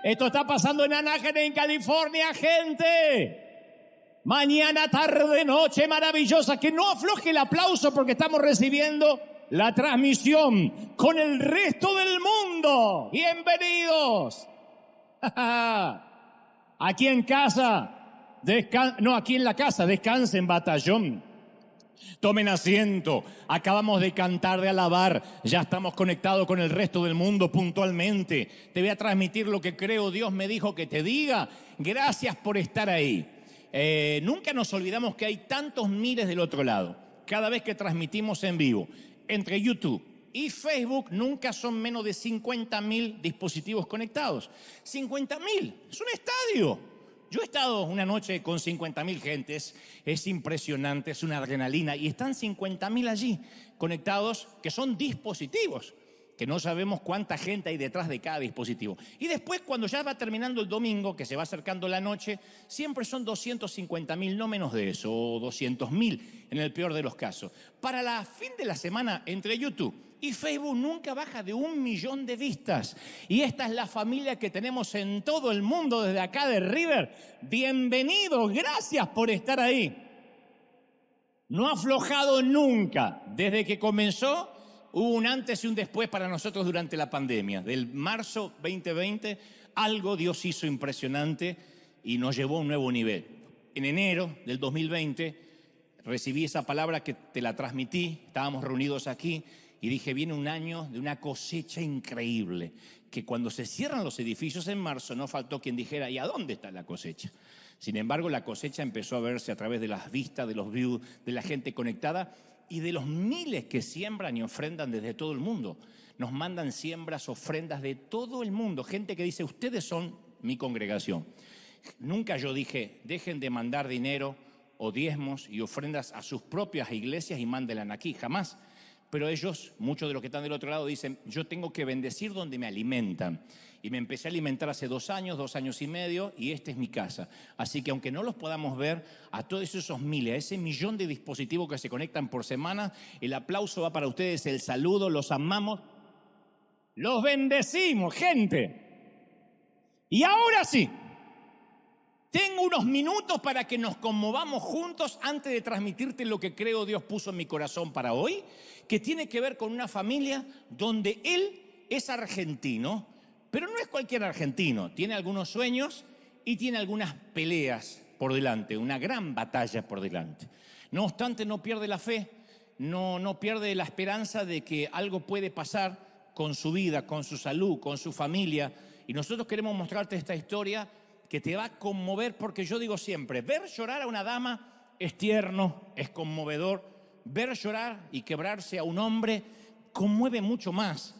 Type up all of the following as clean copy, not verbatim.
Esto está pasando en Anaheim, en California, gente. Mañana, tarde, noche maravillosa. Que no afloje el aplauso porque estamos recibiendo la transmisión con el resto del mundo. Bienvenidos. Aquí en casa, aquí en la casa, descansen, batallón. Tomen asiento, acabamos de cantar, de alabar, ya estamos conectados con el resto del mundo puntualmente. Te voy a transmitir lo que creo Dios me dijo que te diga. Gracias por estar ahí. Nunca nos olvidamos que hay tantos miles del otro lado. Cada vez que transmitimos en vivo, entre YouTube y Facebook, nunca son menos de 50.000 dispositivos conectados. 50.000, es un estadio. Yo he estado una noche con 50.000 gentes, es impresionante, es una adrenalina, y están 50.000 allí conectados, que son dispositivos, que no sabemos cuánta gente hay detrás de cada dispositivo. Y después, cuando ya va terminando el domingo, que se va acercando la noche, siempre son 250.000, no menos de eso, o 200.000 en el peor de los casos. Para la fin de la semana, entre YouTube y Facebook nunca baja de 1 millón de vistas. Y esta es la familia que tenemos en todo el mundo desde acá de River. Bienvenidos, gracias por estar ahí. No ha aflojado nunca. Desde que comenzó, hubo un antes y un después para nosotros durante la pandemia. Del marzo 2020, algo Dios hizo impresionante y nos llevó a un nuevo nivel. En enero del 2020, recibí esa palabra que te la transmití, estábamos reunidos aquí, y dije, viene un año de una cosecha increíble, que cuando se cierran los edificios en marzo no faltó quien dijera, ¿y a dónde está la cosecha? Sin embargo, la cosecha empezó a verse a través de las vistas, de los views, de la gente conectada y de los miles que siembran y ofrendan desde todo el mundo. Nos mandan siembras, ofrendas de todo el mundo, gente que dice, ustedes son mi congregación. Nunca yo dije, dejen de mandar dinero o diezmos y ofrendas a sus propias iglesias y mándenlas aquí, jamás. Pero ellos, muchos de los que están del otro lado, dicen, yo tengo que bendecir donde me alimentan. Y me empecé a alimentar hace 2 años, 2 años y medio, y esta es mi casa. Así que aunque no los podamos ver, a todos esos miles, a ese millón de dispositivos que se conectan por semana, el aplauso va para ustedes, el saludo, los amamos, los bendecimos, gente. Y ahora sí, tengo unos minutos para que nos conmovamos juntos antes de transmitirte lo que creo Dios puso en mi corazón para hoy, que tiene que ver con una familia donde él es argentino, pero no es cualquier argentino. Tiene algunos sueños y tiene algunas peleas por delante, una gran batalla por delante. No obstante, no pierde la fe, no pierde la esperanza de que algo puede pasar con su vida, con su salud, con su familia. Y nosotros queremos mostrarte esta historia que te va a conmover, porque yo digo siempre, ver llorar a una dama es tierno, es conmovedor. Ver llorar y quebrarse a un hombre conmueve mucho más,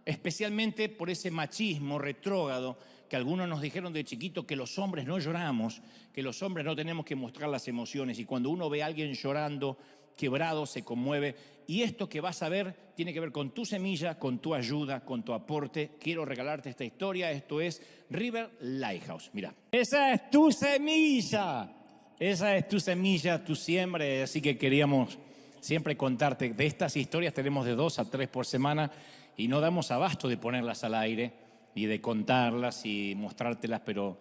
especialmente por ese machismo retrógrado que algunos nos dijeron de chiquito, que los hombres no lloramos, que los hombres no tenemos que mostrar las emociones, y cuando uno ve a alguien llorando, quebrado, se conmueve. Y esto que vas a ver tiene que ver con tu semilla, con tu ayuda, con tu aporte. Quiero regalarte esta historia. Esto es River Lighthouse. Mira, esa es tu semilla. Esa es tu semilla, tu siembra. Así que queríamos siempre contarte de estas historias. Tenemos de 2 a 3 por semana y no damos abasto de ponerlas al aire y de contarlas y mostrártelas, pero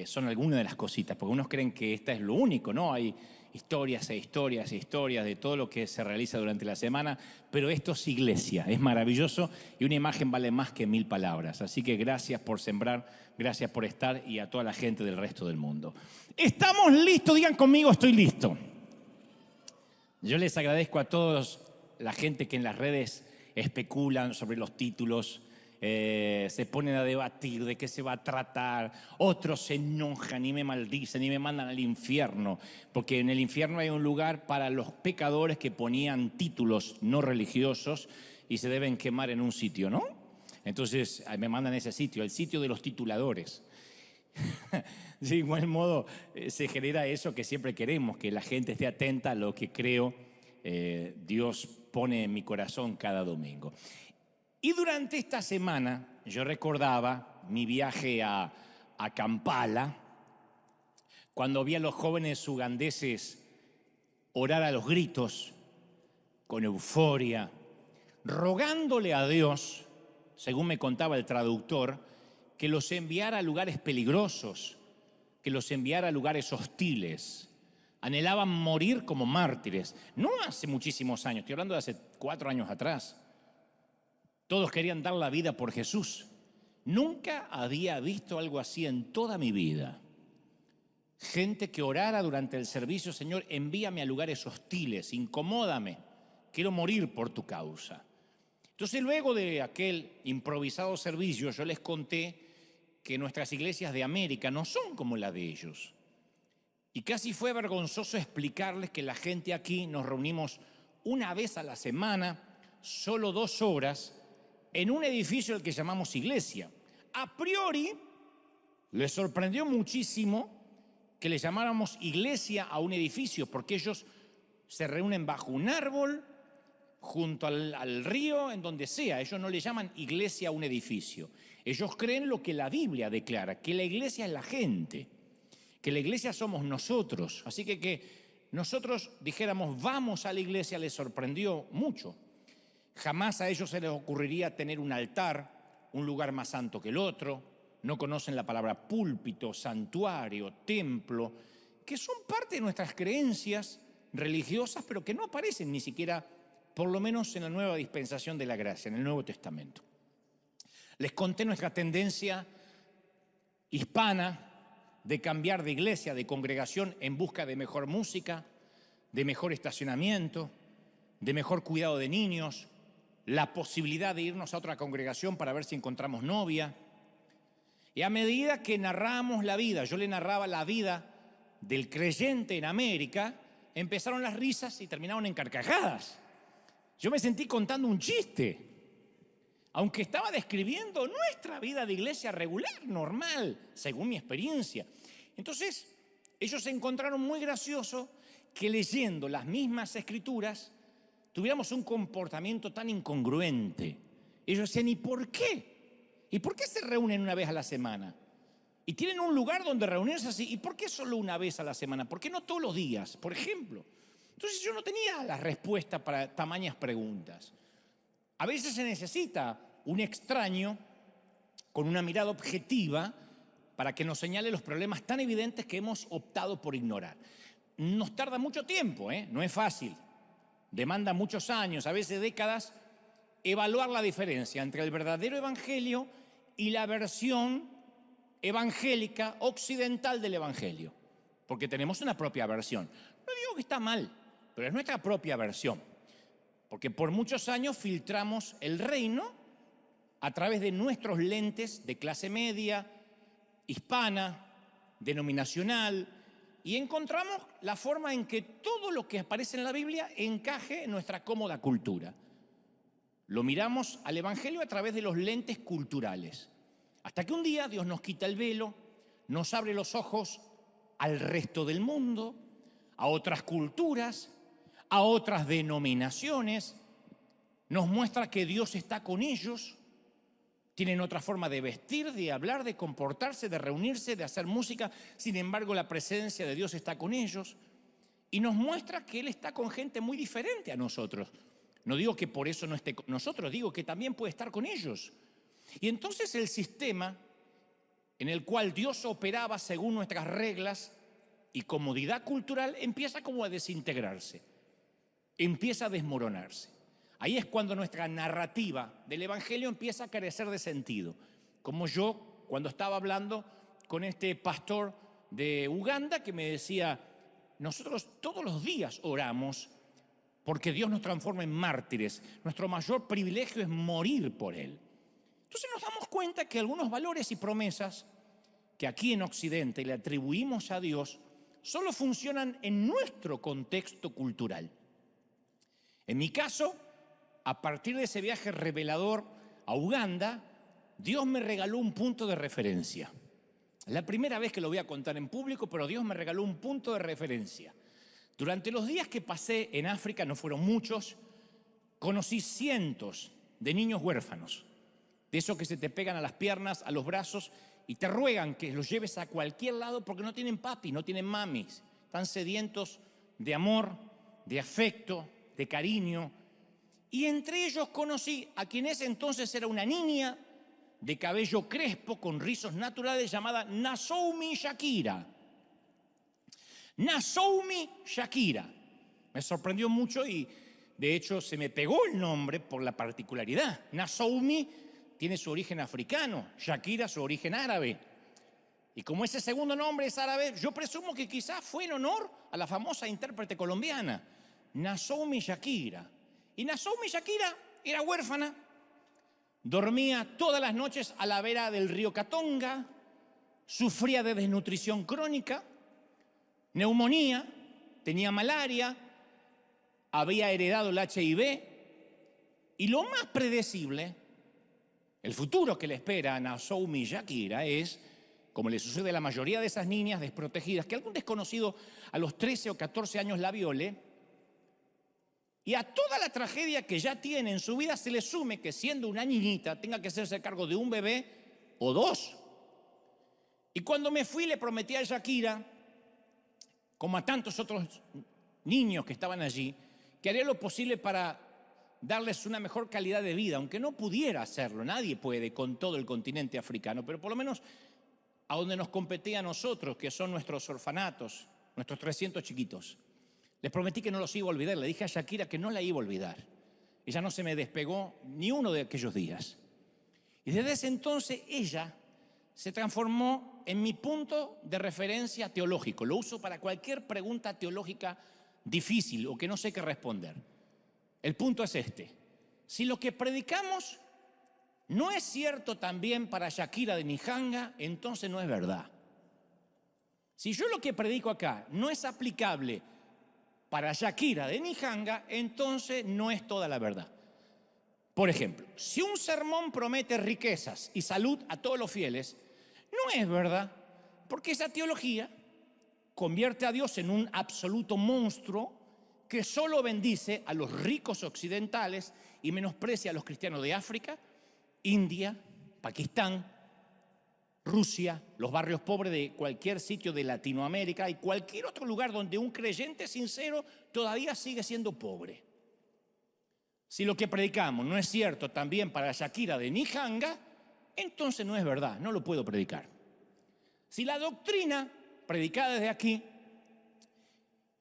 son algunas de las cositas, porque unos creen que esta es lo único, ¿no? Hay historias e historias e historias de todo lo que se realiza durante la semana, pero esto es iglesia, es maravilloso, y una imagen vale más que 1000 palabras. Así que gracias por sembrar, gracias por estar, y a toda la gente del resto del mundo. ¿Estamos listos? Digan conmigo, estoy listo. Yo les agradezco a todos la gente que en las redes especulan sobre los títulos, se ponen a debatir de qué se va a tratar, otros se enojan y me maldicen y me mandan al infierno, porque en el infierno hay un lugar para los pecadores que ponían títulos no religiosos y se deben quemar en un sitio, ¿no? Entonces me mandan a ese sitio, el sitio de los tituladores. De igual modo se genera eso que siempre queremos, que la gente esté atenta a lo que creo Dios pone en mi corazón cada domingo. Y durante esta semana yo recordaba mi viaje a Kampala, cuando vi a los jóvenes ugandeses orar a los gritos, con euforia, rogándole a Dios, según me contaba el traductor, que los enviara a lugares peligrosos, que los enviara a lugares hostiles. Anhelaban morir como mártires. No hace muchísimos años, estoy hablando de hace 4 años atrás. Todos querían dar la vida por Jesús. Nunca había visto algo así en toda mi vida. Gente que orara durante el servicio: Señor, envíame a lugares hostiles, incomódame, quiero morir por tu causa. Entonces, luego de aquel improvisado servicio, yo les conté que nuestras iglesias de América no son como la de ellos. Y casi fue vergonzoso explicarles que la gente aquí nos reunimos una vez a la semana, solo 2 horas, en un edificio al que llamamos iglesia. A priori, les sorprendió muchísimo que le llamáramos iglesia a un edificio, porque ellos se reúnen bajo un árbol, junto al río, en donde sea. Ellos no le llaman iglesia a un edificio. Ellos creen lo que la Biblia declara, que la iglesia es la gente, que la iglesia somos nosotros. Así que nosotros dijéramos vamos a la iglesia les sorprendió mucho. Jamás a ellos se les ocurriría tener un altar, un lugar más santo que el otro. No conocen la palabra púlpito, santuario, templo, que son parte de nuestras creencias religiosas, pero que no aparecen ni siquiera, por lo menos en la nueva dispensación de la gracia, en el Nuevo Testamento. Les conté nuestra tendencia hispana de cambiar de iglesia, de congregación, en busca de mejor música, de mejor estacionamiento, de mejor cuidado de niños, la posibilidad de irnos a otra congregación para ver si encontramos novia. Y a medida que narramos la vida, yo le narraba la vida del creyente en América, empezaron las risas y terminaron en carcajadas. Yo me sentí contando un chiste, aunque estaba describiendo nuestra vida de iglesia regular, normal, según mi experiencia. Entonces, ellos se encontraron muy gracioso que leyendo las mismas escrituras tuviéramos un comportamiento tan incongruente. Ellos decían, ¿y por qué? ¿Y por qué se reúnen una vez a la semana? Y tienen un lugar donde reunirse así. ¿Y por qué solo una vez a la semana? ¿Por qué no todos los días, por ejemplo? Entonces yo no tenía la respuesta para tamañas preguntas. A veces se necesita un extraño con una mirada objetiva para que nos señale los problemas tan evidentes que hemos optado por ignorar. Nos tarda mucho tiempo, no es fácil. Demanda muchos años, a veces décadas, evaluar la diferencia entre el verdadero evangelio y la versión evangélica occidental del evangelio. Porque tenemos una propia versión. No digo que está mal, pero es nuestra propia versión. Porque por muchos años filtramos el reino a través de nuestros lentes de clase media, hispana, denominacional, y encontramos la forma en que todo lo que aparece en la Biblia encaje en nuestra cómoda cultura. Lo miramos al evangelio a través de los lentes culturales. Hasta que un día Dios nos quita el velo, nos abre los ojos al resto del mundo, a otras culturas, a otras denominaciones, nos muestra que Dios está con ellos, tienen otra forma de vestir, de hablar, de comportarse, de reunirse, de hacer música. Sin embargo, la presencia de Dios está con ellos y nos muestra que Él está con gente muy diferente a nosotros. No digo que por eso no esté con nosotros, digo que también puede estar con ellos. Y entonces el sistema en el cual Dios operaba según nuestras reglas y comodidad cultural empieza como a desintegrarse, empieza a desmoronarse. Ahí es cuando nuestra narrativa del evangelio empieza a carecer de sentido. Como yo, cuando estaba hablando con este pastor de Uganda que me decía, nosotros todos los días oramos porque Dios nos transforma en mártires. Nuestro mayor privilegio es morir por Él. Entonces nos damos cuenta que algunos valores y promesas que aquí en Occidente le atribuimos a Dios solo funcionan en nuestro contexto cultural. En mi caso, a partir de ese viaje revelador a Uganda, Dios me regaló un punto de referencia. Es la primera vez que lo voy a contar en público, pero Dios me regaló un punto de referencia. Durante los días que pasé en África, no fueron muchos, conocí cientos de niños huérfanos, de esos que se te pegan a las piernas, a los brazos y te ruegan que los lleves a cualquier lado porque no tienen papi, no tienen mamis, están sedientos de amor, de afecto, de cariño. Y entre ellos conocí a quien ese entonces era una niña de cabello crespo con rizos naturales llamada Naomi Shakira. Naomi Shakira. Me sorprendió mucho y de hecho se me pegó el nombre por la particularidad. Naomi tiene su origen africano, Shakira su origen árabe. Y como ese segundo nombre es árabe, yo presumo que quizás fue en honor a la famosa intérprete colombiana, Naomi Shakira. Y Naomi Shakira era huérfana, dormía todas las noches a la vera del río Catonga, sufría de desnutrición crónica, neumonía, tenía malaria, había heredado el HIV y lo más predecible, el futuro que le espera a Naomi Shakira es, como le sucede a la mayoría de esas niñas desprotegidas, que algún desconocido a los 13 o 14 años la viole, y a toda la tragedia que ya tiene en su vida se le sume que siendo una niñita tenga que hacerse cargo de un bebé o dos. Y cuando me fui le prometí a Shakira, como a tantos otros niños que estaban allí, que haría lo posible para darles una mejor calidad de vida, aunque no pudiera hacerlo, nadie puede con todo el continente africano, pero por lo menos a donde nos competía a nosotros, que son nuestros orfanatos, nuestros 300 chiquitos. Les prometí que no los iba a olvidar, le dije a Shakira que no la iba a olvidar. Ella no se me despegó ni uno de aquellos días. Y desde ese entonces ella se transformó en mi punto de referencia teológico. Lo uso para cualquier pregunta teológica difícil o que no sé qué responder. El punto es este: si lo que predicamos no es cierto también para Shakira de Nijanga, entonces no es verdad. Si yo lo que predico acá no es aplicable para Shakira de Nijanga, entonces no es toda la verdad. Por ejemplo, si un sermón promete riquezas y salud a todos los fieles, no es verdad, porque esa teología convierte a Dios en un absoluto monstruo que solo bendice a los ricos occidentales y menosprecia a los cristianos de África, India, Pakistán, Rusia, los barrios pobres de cualquier sitio de Latinoamérica y cualquier otro lugar donde un creyente sincero todavía sigue siendo pobre. Si lo que predicamos no es cierto también para Shakira de Nijanga, entonces no es verdad, no lo puedo predicar. Si la doctrina predicada desde aquí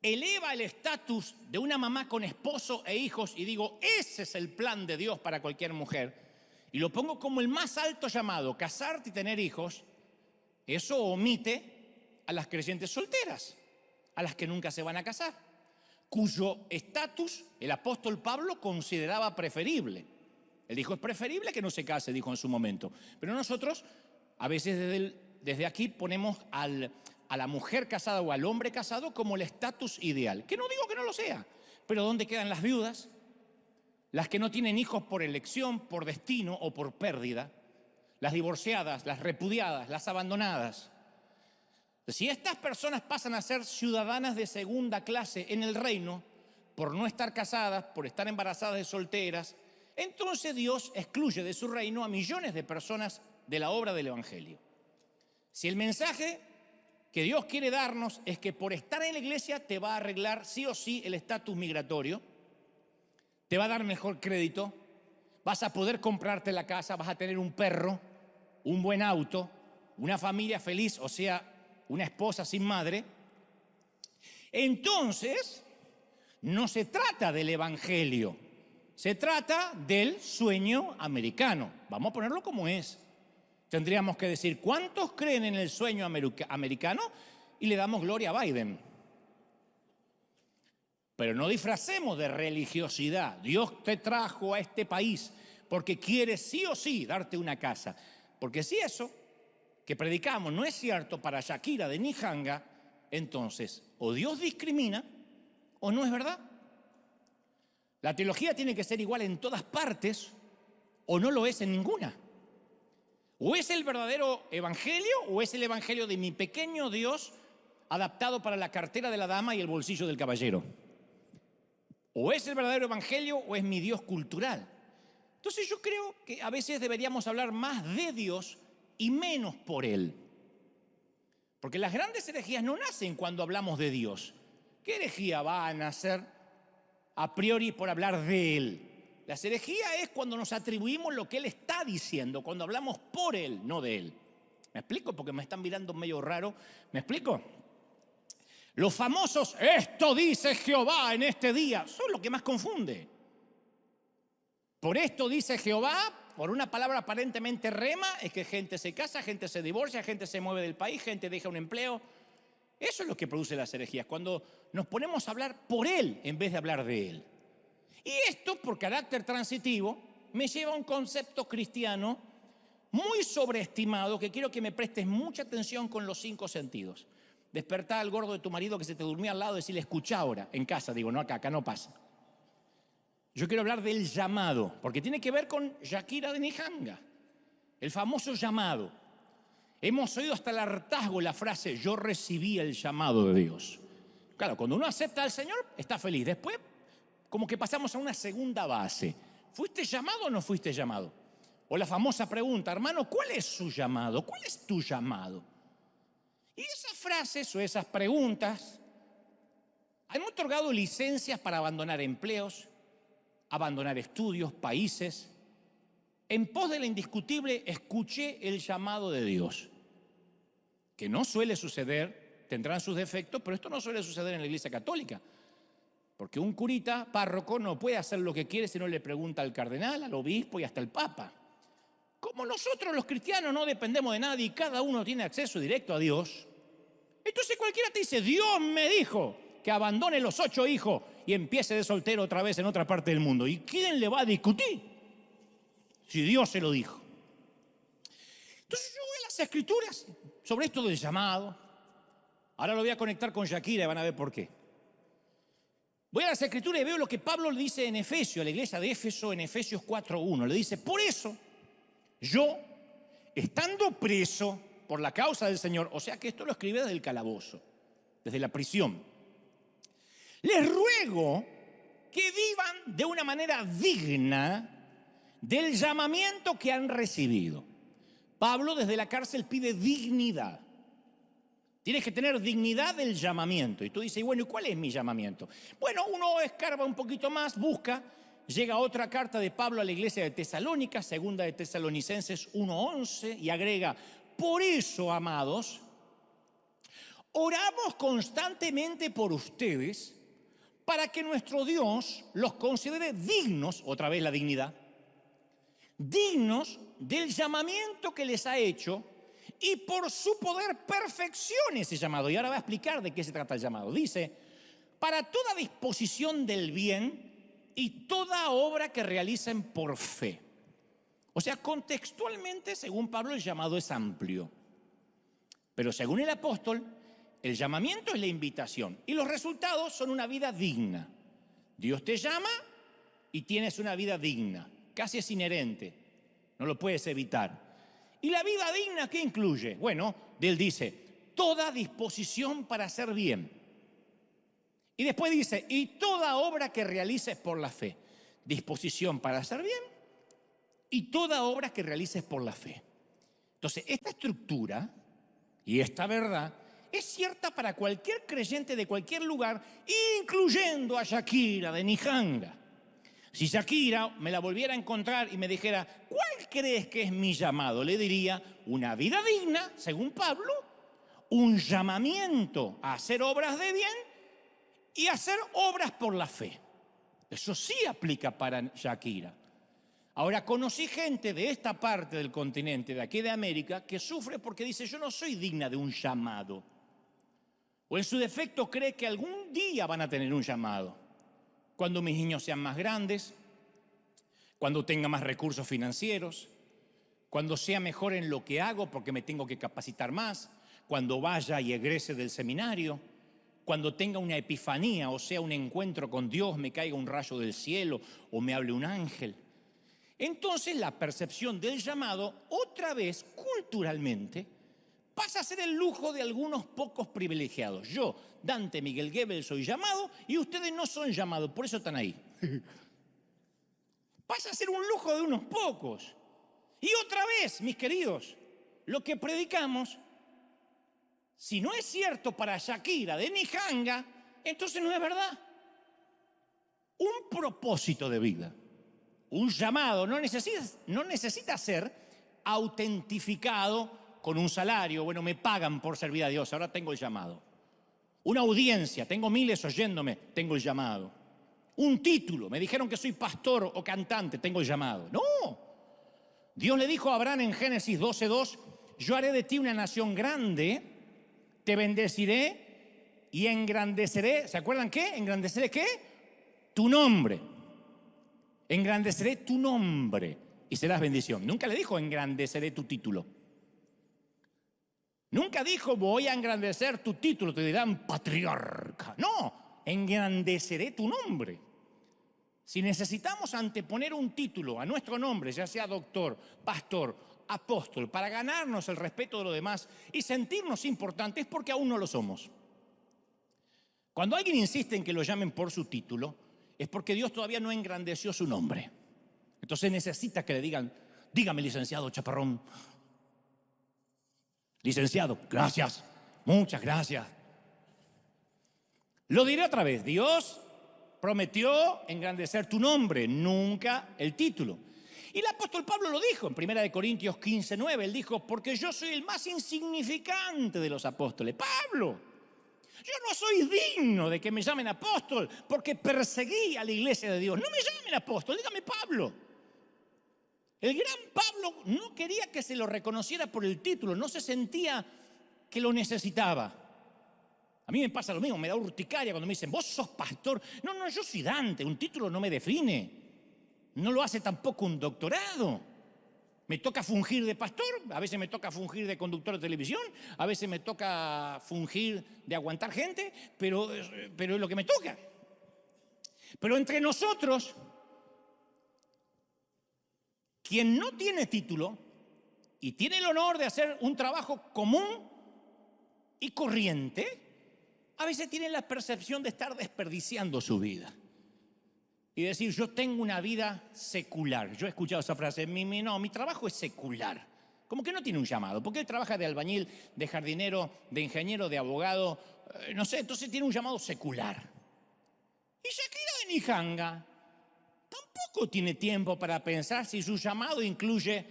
eleva el estatus de una mamá con esposo e hijos y digo, ese es el plan de Dios para cualquier mujer, y lo pongo como el más alto llamado, casarte y tener hijos, eso omite a las creyentes solteras, a las que nunca se van a casar, cuyo estatus el apóstol Pablo consideraba preferible. Él dijo, es preferible que no se case, dijo en su momento. Pero nosotros, a veces desde aquí ponemos a la mujer casada o al hombre casado como el estatus ideal. Que no digo que no lo sea, pero ¿dónde quedan las viudas? Las que no tienen hijos por elección, por destino o por pérdida, las divorciadas, las repudiadas, las abandonadas. Si estas personas pasan a ser ciudadanas de segunda clase en el reino por no estar casadas, por estar embarazadas de solteras, entonces Dios excluye de su reino a millones de personas de la obra del Evangelio. Si el mensaje que Dios quiere darnos es que por estar en la iglesia te va a arreglar sí o sí el estatus migratorio, te va a dar mejor crédito, vas a poder comprarte la casa, vas a tener un perro, un buen auto, una familia feliz, o sea, una esposa sin madre, entonces no se trata del evangelio, se trata del sueño americano. Vamos a ponerlo como es. Tendríamos que decir, ¿cuántos creen en el sueño americano? Y le damos gloria a Biden. Pero no disfracemos de religiosidad. Dios te trajo a este país porque quiere sí o sí darte una casa. Porque si eso que predicamos no es cierto para Shakira de Nijanga, entonces o Dios discrimina o no es verdad. La teología tiene que ser igual en todas partes o no lo es en ninguna. O es el verdadero evangelio o es el evangelio de mi pequeño Dios adaptado para la cartera de la dama y el bolsillo del caballero. O es el verdadero evangelio o es mi Dios cultural. Entonces yo creo que a veces deberíamos hablar más de Dios y menos por Él. Porque las grandes herejías no nacen cuando hablamos de Dios. ¿Qué herejía va a nacer a priori por hablar de Él? Las herejías es cuando nos atribuimos lo que Él está diciendo, cuando hablamos por Él, no de Él. ¿Me explico? Porque me están mirando medio raro. ¿Me explico? Los famosos, esto dice Jehová en este día, son lo que más confunde. Por esto dice Jehová, por una palabra aparentemente rema, es que gente se casa, gente se divorcia, gente se mueve del país, gente deja un empleo. Eso es lo que produce las herejías, cuando nos ponemos a hablar por Él en vez de hablar de Él. Y esto, por carácter transitivo, me lleva a un concepto cristiano muy sobreestimado, que quiero que me prestes mucha atención con los 5 sentidos. Despertar al gordo de tu marido que se te durmió al lado y decirle, escucha ahora, en casa, digo, no acá no pasa. Yo quiero hablar del llamado, porque tiene que ver con Shakira de Nijanga, el famoso llamado. Hemos oído hasta el hartazgo la frase, yo recibí el llamado de Dios. Claro, cuando uno acepta al Señor, está feliz. Después, como que pasamos a una segunda base. ¿Fuiste llamado o no fuiste llamado? O la famosa pregunta, hermano, ¿cuál es su llamado? ¿Cuál es tu llamado? Y esas frases o esas preguntas han otorgado licencias para abandonar empleos, abandonar estudios, países. En pos de la indiscutible, escuché el llamado de Dios, que no suele suceder, tendrán sus defectos, pero esto no suele suceder en la Iglesia Católica, porque un curita párroco no puede hacer lo que quiere si no le pregunta al cardenal, al obispo y hasta al papa. Como nosotros los cristianos no dependemos de nadie y cada uno tiene acceso directo a Dios, entonces cualquiera te dice, Dios me dijo que abandone los 8 hijos y empiece de soltero otra vez en otra parte del mundo. ¿Y quién le va a discutir si Dios se lo dijo? Entonces yo voy a las Escrituras sobre esto del llamado. Ahora lo voy a conectar con Shakira y van a ver por qué. Voy a las Escrituras y veo lo que Pablo le dice en Efesios, a la iglesia de Éfeso, en Efesios 4:1. Le dice, por eso yo, estando preso por la causa del Señor, o sea que esto lo escribe desde el calabozo, desde la prisión, les ruego que vivan de una manera digna del llamamiento que han recibido. Pablo desde la cárcel pide dignidad. Tienes que tener dignidad del llamamiento. Y tú dices, bueno, ¿y cuál es mi llamamiento? Bueno, uno escarba un poquito más, busca, llega otra carta de Pablo a la iglesia de Tesalónica, segunda de Tesalonicenses 1:11, y agrega, por eso, amados, oramos constantemente por ustedes para que nuestro Dios los considere dignos, otra vez la dignidad, dignos del llamamiento que les ha hecho y por su poder perfeccione ese llamado. Y ahora va a explicar de qué se trata el llamado. Dice, para toda disposición del bien y toda obra que realicen por fe. O sea, contextualmente, según Pablo, el llamado es amplio. Pero según el apóstol, el llamamiento es la invitación y los resultados son una vida digna. Dios te llama y tienes una vida digna. Casi es inherente, no lo puedes evitar. ¿Y la vida digna qué incluye? Bueno, él dice, toda disposición para hacer bien. Y después dice, y toda obra que realices por la fe. Disposición para hacer bien y toda obra que realices por la fe. Entonces, esta estructura y esta verdad es cierta para cualquier creyente de cualquier lugar, incluyendo a Shakira de Nijanga. Si Shakira me la volviera a encontrar y me dijera, ¿cuál crees que es mi llamado? Le diría, una vida digna, según Pablo, un llamamiento a hacer obras de bien y hacer obras por la fe. Eso sí aplica para Shakira. Ahora, conocí gente de esta parte del continente, de aquí de América, que sufre porque dice, yo no soy digna de un llamado. O en su defecto cree que algún día van a tener un llamado. Cuando mis niños sean más grandes, cuando tenga más recursos financieros, cuando sea mejor en lo que hago porque me tengo que capacitar más, cuando vaya y egrese del seminario, cuando tenga una epifanía, o sea, un encuentro con Dios, me caiga un rayo del cielo o me hable un ángel. Entonces la percepción del llamado, otra vez culturalmente, pasa a ser el lujo de algunos pocos privilegiados. Yo, Dante Miguel Gebel, soy llamado y ustedes no son llamados, por eso están ahí. Pasa a ser un lujo de unos pocos. Y otra vez, mis queridos, lo que predicamos, si no es cierto para Shakira de Nijanga, entonces no es verdad. Un propósito de vida. Un llamado no necesita ser autentificado con un salario. Bueno, me pagan por servir a Dios, ahora tengo el llamado. Una audiencia, tengo miles oyéndome, tengo el llamado. Un título, me dijeron que soy pastor o cantante, tengo el llamado. No. Dios le dijo a Abraham en Génesis 12:2, yo haré de ti una nación grande, te bendeciré y engrandeceré. ¿Se acuerdan qué? ¿Engrandeceré qué? Tu nombre. Engrandeceré tu nombre y serás bendición. Nunca le dijo engrandeceré tu título. Nunca dijo voy a engrandecer tu título, te dirán patriarca. No, engrandeceré tu nombre. Si necesitamos anteponer un título a nuestro nombre, ya sea doctor, pastor, apóstol, para ganarnos el respeto de los demás y sentirnos importantes, es porque aún no lo somos. Cuando alguien insiste en que lo llamen por su título, es porque Dios todavía no engrandeció su nombre. Entonces necesita que le digan, dígame licenciado Chaparrón. Licenciado, gracias, muchas gracias. Lo diré otra vez, Dios prometió engrandecer tu nombre, nunca el título. Y el apóstol Pablo lo dijo en 1 Corintios 15:9, él dijo, porque yo soy el más insignificante de los apóstoles. Pablo, yo no soy digno de que me llamen apóstol porque perseguí a la iglesia de Dios. No me llamen apóstol, dígame Pablo. El gran Pablo no quería que se lo reconociera por el título, no se sentía que lo necesitaba. A mí me pasa lo mismo, me da urticaria cuando me dicen, vos sos pastor. No, yo soy Dante, un título no me define. No lo hace tampoco un doctorado. Me toca fungir de pastor, a veces me toca fungir de conductor de televisión, a veces me toca fungir de aguantar gente, pero es lo que me toca. Pero entre nosotros, quien no tiene título y tiene el honor de hacer un trabajo común y corriente, a veces tiene la percepción de estar desperdiciando su vida. Y decir, yo tengo una vida secular. Yo he escuchado esa frase, mi trabajo es secular. Como que no tiene un llamado, porque él trabaja de albañil, de jardinero, de ingeniero, de abogado, no sé, entonces tiene un llamado secular. Y Shakira de Nijanga tampoco tiene tiempo para pensar si su llamado incluye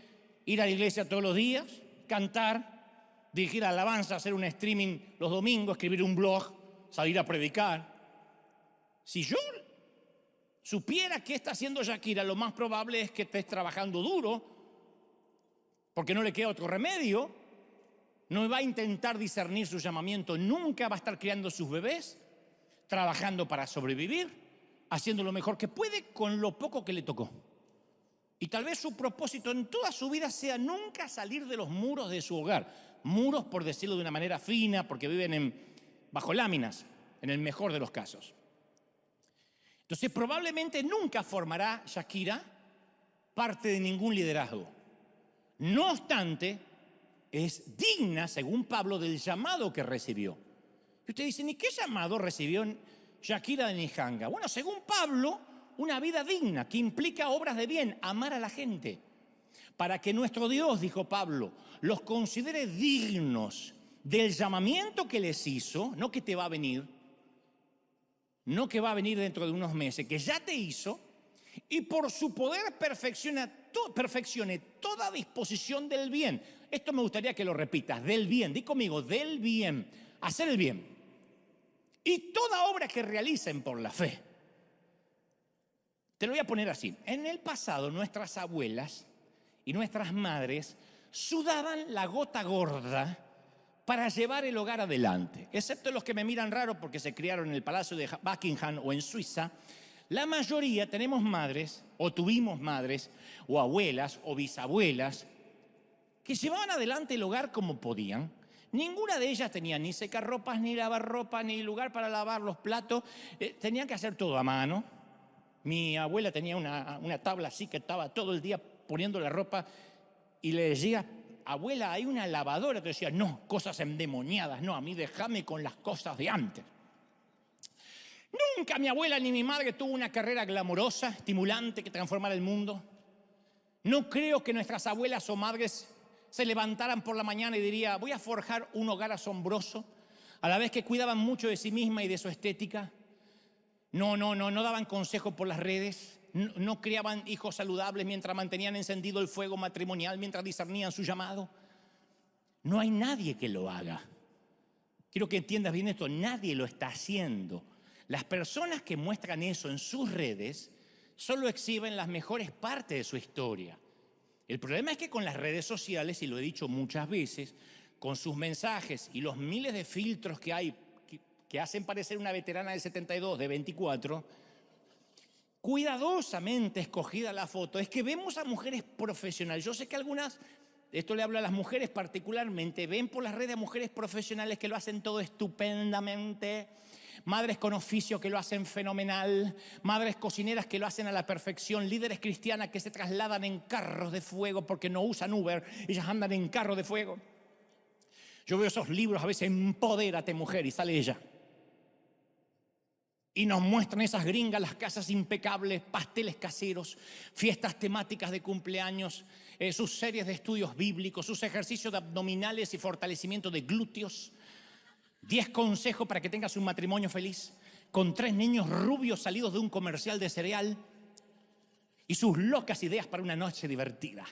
ir a la iglesia todos los días, cantar, dirigir alabanza, hacer un streaming los domingos, escribir un blog, salir a predicar. Si yo supiera qué está haciendo Shakira, lo más probable es que estés trabajando duro, porque no le queda otro remedio, no va a intentar discernir su llamamiento, nunca va a estar criando sus bebés, trabajando para sobrevivir, haciendo lo mejor que puede con lo poco que le tocó. Y tal vez su propósito en toda su vida sea nunca salir de los muros de su hogar. Muros, por decirlo de una manera fina, porque viven bajo láminas, en el mejor de los casos. Entonces probablemente nunca formará Shakira parte de ningún liderazgo. No obstante, es digna, según Pablo, del llamado que recibió. Y ustedes dicen, ¿y qué llamado recibió Shakira de Nijanga? Bueno, según Pablo, una vida digna que implica obras de bien, amar a la gente. Para que nuestro Dios, dijo Pablo, los considere dignos del llamamiento que les hizo, no que te va a venir, no que va a venir dentro de unos meses, que ya te hizo, y por su poder perfeccione toda disposición del bien. Esto me gustaría que lo repitas, del bien, di conmigo, del bien, hacer el bien. Y toda obra que realicen por la fe. Te lo voy a poner así. En el pasado, nuestras abuelas y nuestras madres sudaban la gota gorda para llevar el hogar adelante. Excepto los que me miran raro porque se criaron en el Palacio de Buckingham o en Suiza, la mayoría tenemos madres, o tuvimos madres, o abuelas, o bisabuelas, que llevaban adelante el hogar como podían. Ninguna de ellas tenía ni secarropas, ni lavarropas, ni lugar para lavar los platos. Tenían que hacer todo a mano. Mi abuela tenía una tabla así que estaba todo el día poniendo la ropa y le decía, abuela, hay una lavadora. Te decía, no, cosas endemoniadas, no, a mí déjame con las cosas de antes. Nunca mi abuela ni mi madre tuvo una carrera glamorosa, estimulante, que transformara el mundo. No creo que nuestras abuelas o madres se levantaran por la mañana y dirían, voy a forjar un hogar asombroso, a la vez que cuidaban mucho de sí misma y de su estética. No daban consejo por las redes, no criaban hijos saludables mientras mantenían encendido el fuego matrimonial, mientras discernían su llamado. No hay nadie que lo haga. Quiero que entiendas bien esto, nadie lo está haciendo. Las personas que muestran eso en sus redes solo exhiben las mejores partes de su historia. El problema es que con las redes sociales, y lo he dicho muchas veces, con sus mensajes y los miles de filtros que hay que hacen parecer una veterana de 72, de 24, cuidadosamente escogida la foto, es que vemos a mujeres profesionales. Yo sé que algunas, esto le hablo a las mujeres particularmente, ven por las redes a mujeres profesionales que lo hacen todo estupendamente, madres con oficio que lo hacen fenomenal, madres cocineras que lo hacen a la perfección, líderes cristianas que se trasladan en carros de fuego porque no usan Uber, ellas andan en carro de fuego. Yo veo esos libros, a veces, Empodérate, mujer, y sale ella. Y nos muestran esas gringas, las casas impecables, pasteles caseros, fiestas temáticas de cumpleaños, sus series de estudios bíblicos, sus ejercicios de abdominales y fortalecimiento de glúteos. 10 consejos para que tengas un matrimonio feliz, con 3 niños rubios salidos de un comercial de cereal y sus locas ideas para una noche divertida.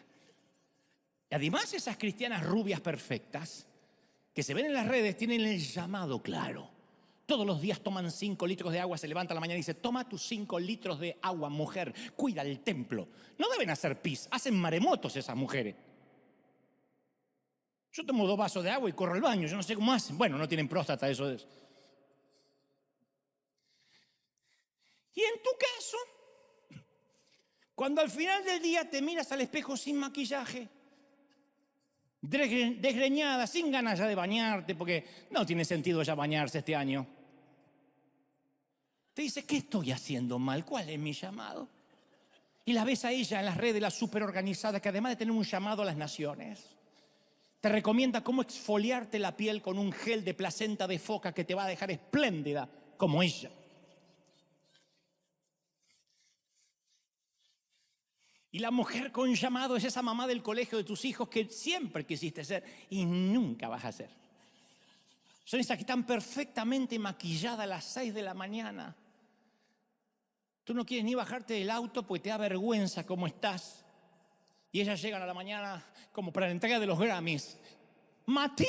Y además, esas cristianas rubias perfectas que se ven en las redes tienen el llamado claro. Todos los días toman 5 litros de agua, se levanta a la mañana y dice, toma tus 5 litros de agua, mujer, cuida el templo. No deben hacer pis, hacen maremotos esas mujeres. Yo tomo 2 vasos de agua y corro al baño, yo no sé cómo hacen. Bueno, no tienen próstata, eso es. Y en tu caso, cuando al final del día te miras al espejo sin maquillaje, desgreñada, sin ganas ya de bañarte, porque no tiene sentido ya bañarse este año. Te dice, ¿qué estoy haciendo mal? ¿Cuál es mi llamado? Y la ves a ella en las redes, la súper organizada, que además de tener un llamado a las naciones, te recomienda cómo exfoliarte la piel con un gel de placenta de foca que te va a dejar espléndida como ella. Y la mujer con llamado es esa mamá del colegio de tus hijos que siempre quisiste ser y nunca vas a ser. Son esas que están perfectamente maquilladas a las 6 de la mañana. Tú no quieres ni bajarte del auto porque te da vergüenza cómo estás. Y ellas llegan a la mañana como para la entrega de los Grammys. ¡Matías!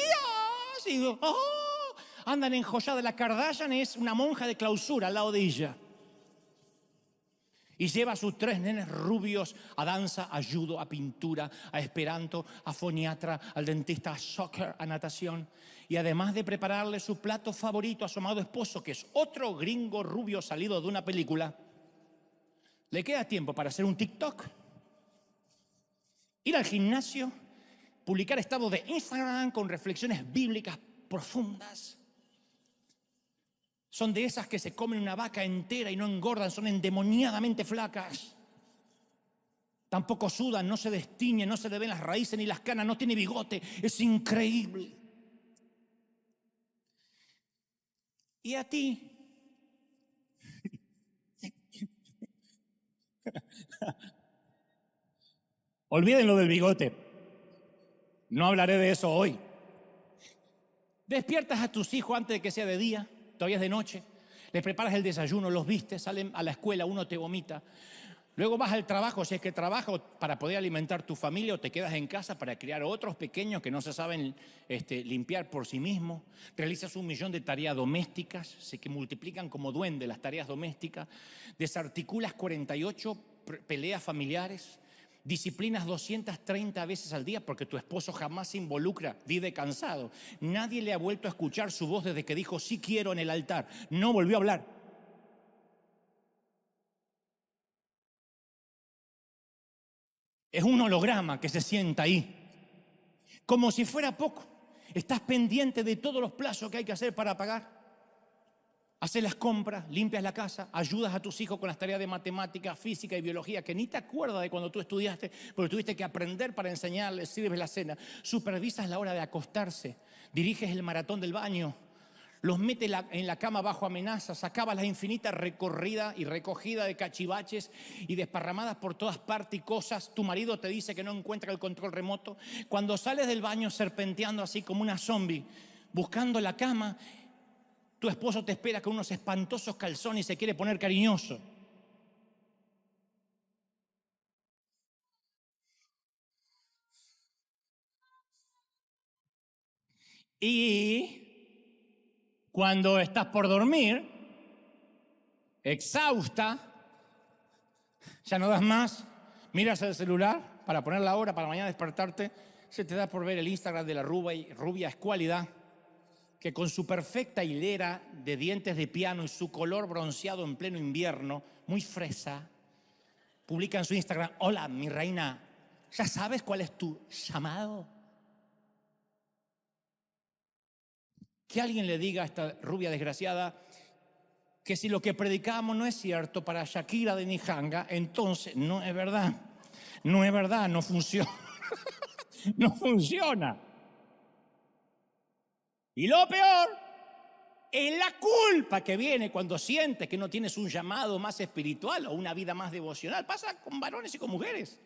Y digo, ¡oh! Andan enjolladas. La Kardashian es una monja de clausura al lado de ella. Y lleva a sus 3 nenes rubios a danza, a judo, a pintura, a esperanto, a foniatra, al dentista, a soccer, a natación. Y además de prepararle su plato favorito a su amado esposo, que es otro gringo rubio salido de una película, le queda tiempo para hacer un TikTok, ir al gimnasio, publicar estados de Instagram con reflexiones bíblicas profundas. Son de esas que se comen una vaca entera y no engordan, son endemoniadamente flacas. Tampoco sudan, no se destiñen, no se le ven las raíces ni las canas, no tiene bigote, es increíble. Y a ti, olviden lo del bigote, no hablaré de eso hoy. Despiertas a tus hijos antes de que sea de día, todavía es de noche, les preparas el desayuno, los vistes, salen a la escuela, uno te vomita. Luego vas al trabajo, si es que trabajas para poder alimentar tu familia, o te quedas en casa para criar otros pequeños que no se saben limpiar por sí mismos. Realizas 1.000.000 de tareas domésticas, se que multiplican como duende las tareas domésticas. Desarticulas 48 peleas familiares. Disciplinas 230 veces al día porque tu esposo jamás se involucra, vive cansado. Nadie le ha vuelto a escuchar su voz desde que dijo sí quiero en el altar. No volvió a hablar. Es un holograma que se sienta ahí. Como si fuera poco. Estás pendiente de todos los plazos que hay que hacer para pagar. Haces las compras, limpias la casa, ayudas a tus hijos con las tareas de matemática, física y biología que ni te acuerdas de cuando tú estudiaste, porque tuviste que aprender para enseñarles, sirves la cena, supervisas la hora de acostarse, diriges el maratón del baño, los metes en la cama bajo amenazas, acabas la infinita recorrida y recogida de cachivaches y desparramadas por todas partes y cosas. Tu marido te dice que no encuentra el control remoto. Cuando sales del baño serpenteando así como una zombie, buscando la cama, tu esposo te espera con unos espantosos calzones y se quiere poner cariñoso. Y cuando estás por dormir, exhausta, ya no das más, miras el celular para poner la hora para mañana despertarte, se te da por ver el Instagram de la rubia escuálida, que con su perfecta hilera de dientes de piano y su color bronceado en pleno invierno, muy fresa, publica en su Instagram: hola, mi reina, ¿ya sabes cuál es tu llamado? Que alguien le diga a esta rubia desgraciada que si lo que predicamos no es cierto para Shakira de Nijanga, entonces no es verdad. No es verdad, no funciona. No funciona. Y lo peor es la culpa que viene cuando sientes que no tienes un llamado más espiritual o una vida más devocional. Pasa con varones y con mujeres.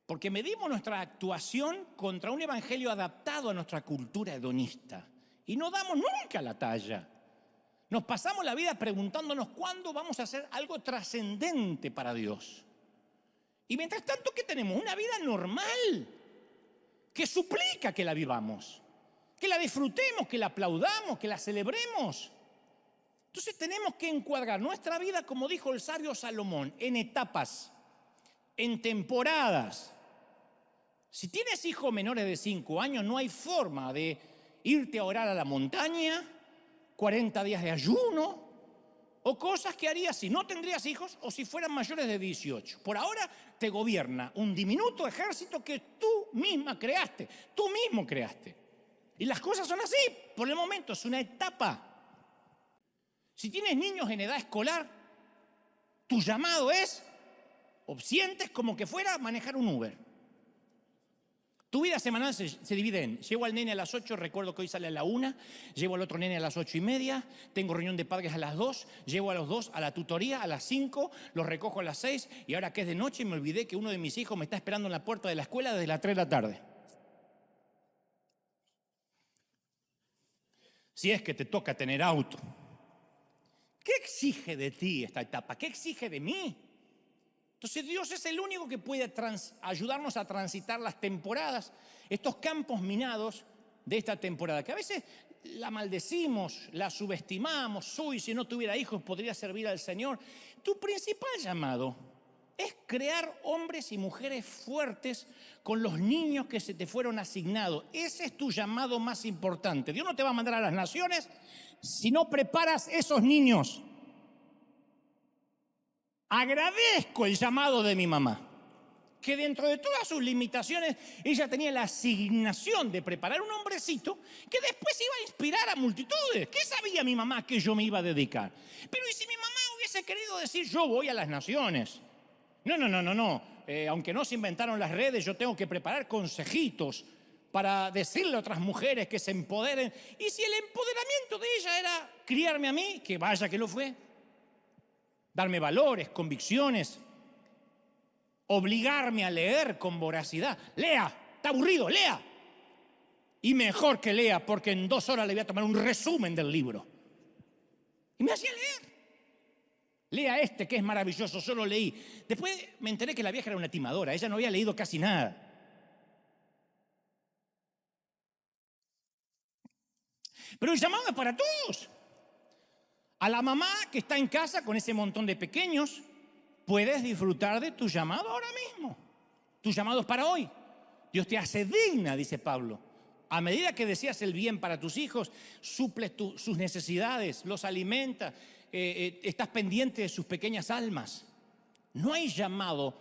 Porque medimos nuestra actuación contra un evangelio adaptado a nuestra cultura hedonista. Y no damos nunca la talla. Nos pasamos la vida preguntándonos cuándo vamos a hacer algo trascendente para Dios. Y mientras tanto, ¿qué tenemos? Una vida normal que suplica que la vivamos, que la disfrutemos, que la aplaudamos, que la celebremos. Entonces tenemos que encuadrar nuestra vida, como dijo el sabio Salomón, en etapas, en temporadas. Si tienes hijos menores de 5 años, no hay forma de irte a orar a la montaña, 40 días de ayuno, o cosas que harías si no tendrías hijos o si fueran mayores de 18. Por ahora te gobierna un diminuto ejército que tú misma creaste, tú mismo creaste. Y las cosas son así, por el momento, es una etapa. Si tienes niños en edad escolar, tu llamado es, o sientes como que fuera manejar un Uber. Tu vida semanal se divide en: llevo al nene a las 8, recuerdo que hoy sale a la 1, llevo al otro nene a las 8:30, tengo reunión de padres a las 2, llevo a los 2 a la tutoría a las 5, los recojo a las 6 y ahora que es de noche me olvidé que uno de mis hijos me está esperando en la puerta de la escuela desde las 3 de la tarde. Si es que te toca tener auto. ¿Qué exige de ti esta etapa? ¿Qué exige de mí? Entonces Dios es el único que puede ayudarnos a transitar las temporadas, estos campos minados de esta temporada, que a veces la maldecimos, la subestimamos. Uy, si no tuviera hijos podría servir al Señor. Tu principal llamado es crear hombres y mujeres fuertes con los niños que se te fueron asignados. Ese es tu llamado más importante. Dios no te va a mandar a las naciones si no preparas esos niños. Agradezco el llamado de mi mamá, que dentro de todas sus limitaciones, ella tenía la asignación de preparar un hombrecito que después iba a inspirar a multitudes. ¿Qué sabía mi mamá que yo me iba a dedicar? Pero ¿y si mi mamá hubiese querido decir: yo voy a las naciones? No. Aunque no se inventaron las redes, yo tengo que preparar consejitos para decirle a otras mujeres que se empoderen. Y si el empoderamiento de ella era criarme a mí, que vaya que lo fue, darme valores, convicciones, obligarme a leer con voracidad. Lea, está aburrido, lea. Y mejor que lea, porque en 2 horas le voy a tomar un resumen del libro. Y me hacía leer. Lea este que es maravilloso, yo lo leí. Después me enteré que la vieja era una timadora, ella no había leído casi nada. Pero el llamado es para todos. A la mamá que está en casa con ese montón de pequeños, puedes disfrutar de tu llamado ahora mismo. Tu llamado es para hoy. Dios te hace digna, dice Pablo. A medida que deseas el bien para tus hijos, suples sus necesidades, los alimentas, estás pendiente de sus pequeñas almas. No hay llamado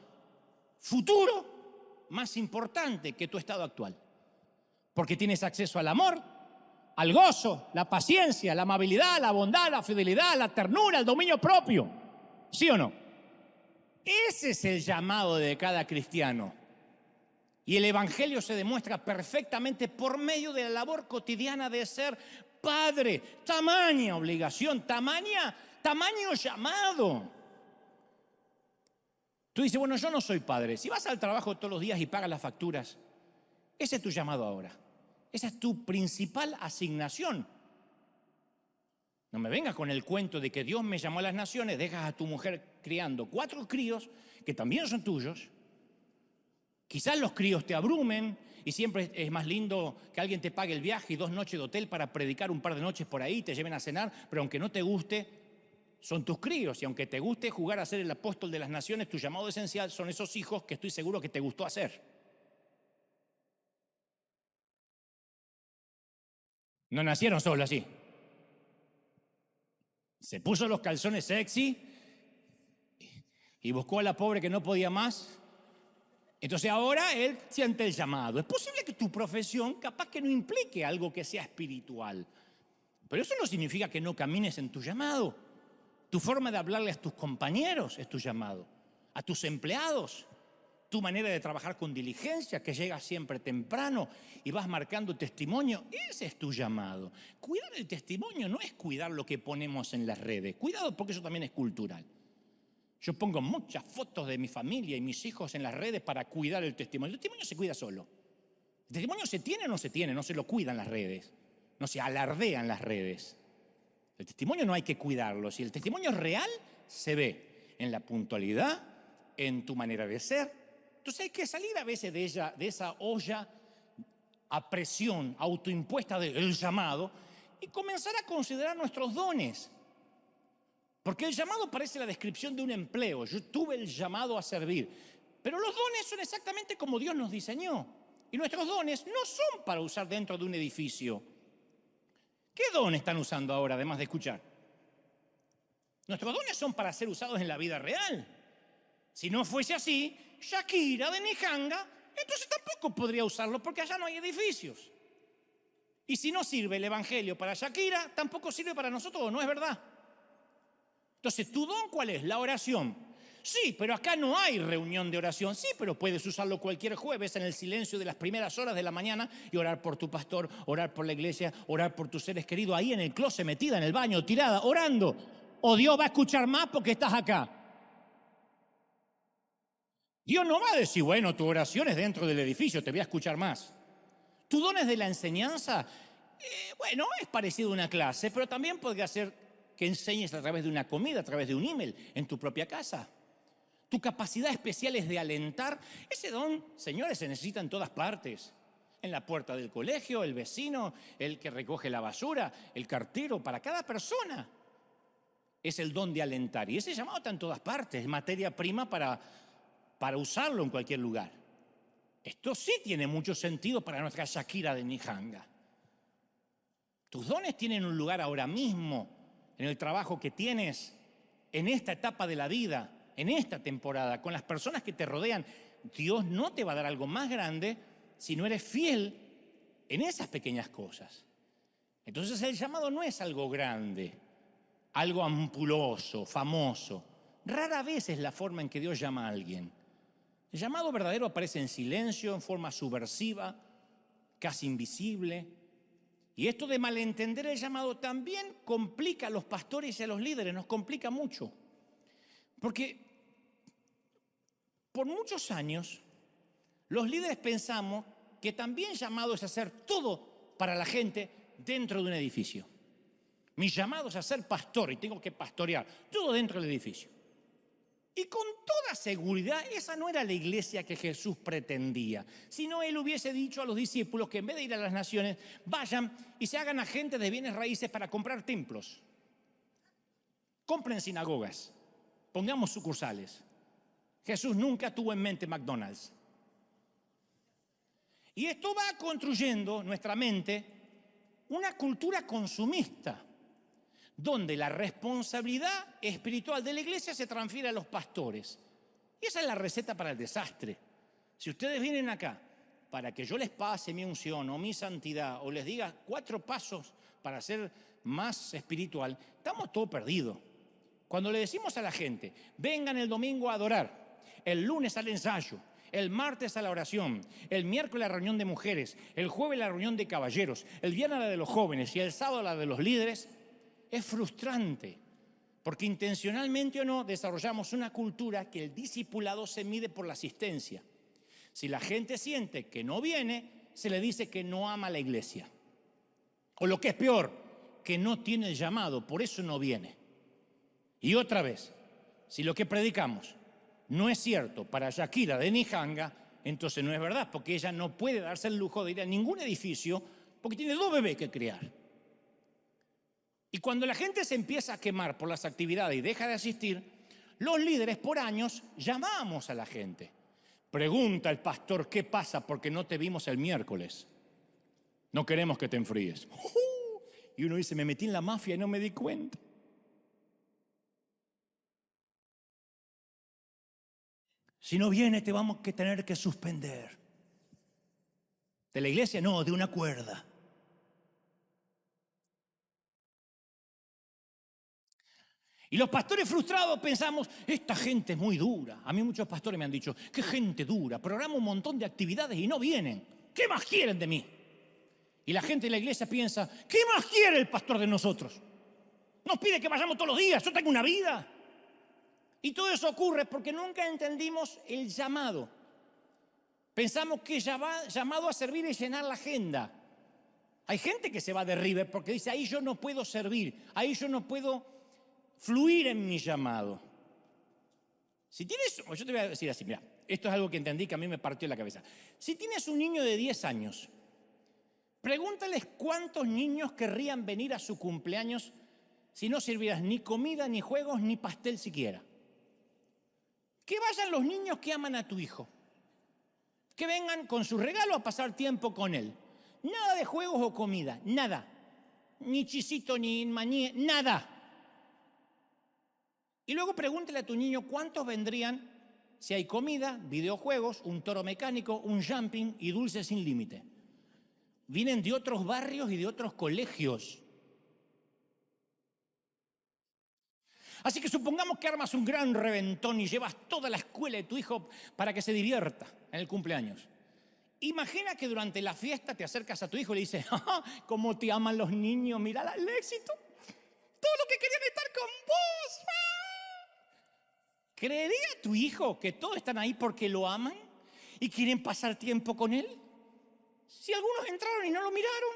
futuro más importante que tu estado actual. Porque tienes acceso al amor, al gozo, la paciencia, la amabilidad, la bondad, la fidelidad, la ternura, el dominio propio. ¿Sí o no? Ese es el llamado de cada cristiano. Y el evangelio se demuestra perfectamente por medio de la labor cotidiana de ser padre. Tamaña obligación, tamaño llamado. Tú dices: bueno, yo no soy padre. Si vas al trabajo todos los días y pagas las facturas, ese es tu llamado ahora. Esa es tu principal asignación. No me vengas con el cuento de que Dios me llamó a las naciones, dejas a tu mujer criando 4 críos que también son tuyos, Quizás los críos te abrumen y siempre es más lindo que alguien te pague el viaje y 2 noches de hotel para predicar un par de noches por ahí, te lleven a cenar, pero aunque no te guste, son tus críos. Y aunque te guste jugar a ser el apóstol de las naciones, tu llamado esencial son esos hijos que estoy seguro que te gustó hacer. No nacieron solo así. Se puso los calzones sexy y buscó a la pobre que no podía más. Entonces ahora él siente el llamado. Es posible que tu profesión capaz que no implique algo que sea espiritual, pero eso no significa que no camines en tu llamado. Tu forma de hablarle a tus compañeros es tu llamado, a tus empleados, tu manera de trabajar con diligencia, que llegas siempre temprano y vas marcando testimonio, ese es tu llamado. Cuidar el testimonio no es cuidar lo que ponemos en las redes. Cuidado, porque eso también es cultural. Yo pongo muchas fotos de mi familia y mis hijos en las redes para cuidar el testimonio. El testimonio se cuida solo. ¿El testimonio se tiene o no se tiene? No se lo cuidan las redes, no se alardean las redes. El testimonio no hay que cuidarlo. Si el testimonio es real, se ve en la puntualidad, en tu manera de ser. Entonces hay que salir a veces de esa olla a presión autoimpuesta del llamado y comenzar a considerar nuestros dones. Porque el llamado parece la descripción de un empleo. Yo tuve el llamado a servir. Pero los dones son exactamente como Dios nos diseñó. Y nuestros dones no son para usar dentro de un edificio. ¿Qué don están usando ahora, además de escuchar? Nuestros dones son para ser usados en la vida real. Si no fuese así, Shakira de Nijanga, entonces tampoco podría usarlo porque allá no hay edificios. Y si no sirve el evangelio para Shakira, tampoco sirve para nosotros, ¿no es verdad? Entonces, ¿tu don cuál es? La oración. Sí, pero acá no hay reunión de oración. Sí, pero puedes usarlo cualquier jueves en el silencio de las primeras horas de la mañana y orar por tu pastor, orar por la iglesia, orar por tus seres queridos, ahí en el closet, metida en el baño, tirada, orando. O Dios va a escuchar más porque estás acá. Dios no va a decir, bueno, tu oración es dentro del edificio, te voy a escuchar más. Tu don es de la enseñanza. Bueno, es parecido a una clase, pero también podría ser que enseñes a través de una comida, a través de un email, en tu propia casa. Tu capacidad especial es de alentar. Ese don, señores, se necesita en todas partes. En la puerta del colegio, el vecino, el que recoge la basura, el cartero, para cada persona. Es el don de alentar. Y ese llamado está en todas partes, es materia prima para usarlo en cualquier lugar. Esto sí tiene mucho sentido para nuestra Shakira de Nijanga. Tus dones tienen un lugar ahora mismo, en el trabajo que tienes, en esta etapa de la vida, en esta temporada, con las personas que te rodean. Dios no te va a dar algo más grande si no eres fiel en esas pequeñas cosas. Entonces el llamado no es algo grande, algo ampuloso, famoso. Rara vez es la forma en que Dios llama a alguien. El llamado verdadero aparece en silencio, en forma subversiva, casi invisible. Y esto de malentender el llamado también complica a los pastores y a los líderes, nos complica mucho. Porque por muchos años los líderes pensamos que también llamado es hacer todo para la gente dentro de un edificio. Mi llamado es a ser pastor y tengo que pastorear todo dentro del edificio. Y con toda seguridad esa no era la iglesia que Jesús pretendía, sino él hubiese dicho a los discípulos que en vez de ir a las naciones, vayan y se hagan agentes de bienes raíces para comprar templos. Compren sinagogas, pongamos sucursales. Jesús nunca tuvo en mente McDonald's. Y esto va construyendo nuestra mente una cultura consumista, donde la responsabilidad espiritual de la iglesia se transfiere a los pastores. Y esa es la receta para el desastre. Si ustedes vienen acá para que yo les pase mi unción o mi santidad o les diga 4 pasos para ser más espiritual, estamos todo perdidos. Cuando le decimos a la gente, vengan el domingo a adorar, el lunes al ensayo, el martes a la oración, el miércoles a la reunión de mujeres, el jueves a la reunión de caballeros, el viernes a la de los jóvenes y el sábado a la de los líderes, es frustrante, porque intencionalmente o no desarrollamos una cultura que el discipulado se mide por la asistencia. Si la gente siente que no viene, se le dice que no ama a la iglesia. O lo que es peor, que no tiene el llamado, por eso no viene. Y otra vez, si lo que predicamos no es cierto para Shakira de Nijanga, Entonces no es verdad, porque ella no puede darse el lujo de ir a ningún edificio porque tiene 2 bebés que criar. Y cuando la gente se empieza a quemar por las actividades y deja de asistir, los líderes por años llamamos a la gente. Pregunta el pastor, ¿qué pasa? Porque no te vimos el miércoles. No queremos que te enfríes. Y uno dice, me metí en la mafia y no me di cuenta. Si no viene, te vamos a tener que suspender. De la iglesia no, de una cuerda. Y los pastores frustrados pensamos, esta gente es muy dura. A mí muchos pastores me han dicho, qué gente dura, programa un montón de actividades y no vienen. ¿Qué más quieren de mí? Y la gente de la iglesia piensa, ¿qué más quiere el pastor de nosotros? Nos pide que vayamos todos los días, yo tengo una vida. Y todo eso ocurre porque nunca entendimos el llamado. Pensamos que llamado a servir es llenar la agenda. Hay gente que se va de River porque dice, ahí yo no puedo servir, ahí yo no puedo fluir en mi llamado. Si tienes, yo te voy a decir así, mira, esto es algo que entendí que a mí me partió la cabeza. Si tienes un niño de 10 años, pregúntales cuántos niños querrían venir a su cumpleaños si no sirvieras ni comida, ni juegos, ni pastel siquiera. Que vayan los niños que aman a tu hijo. Que vengan con su regalo a pasar tiempo con él. Nada de juegos o comida, nada. Ni chisito, ni maní, nada. Y luego pregúntale a tu niño cuántos vendrían si hay comida, videojuegos, un toro mecánico, un jumping y dulces sin límite. Vienen de otros barrios y de otros colegios. Así que supongamos que armas un gran reventón y llevas toda la escuela de tu hijo para que se divierta en el cumpleaños. Imagina que durante la fiesta te acercas a tu hijo y le dices, ¿cómo te aman los niños? Mira el éxito. Todo lo que querían estar con vos. ¿Creería tu hijo que todos están ahí porque lo aman y quieren pasar tiempo con él? Si algunos entraron y no lo miraron.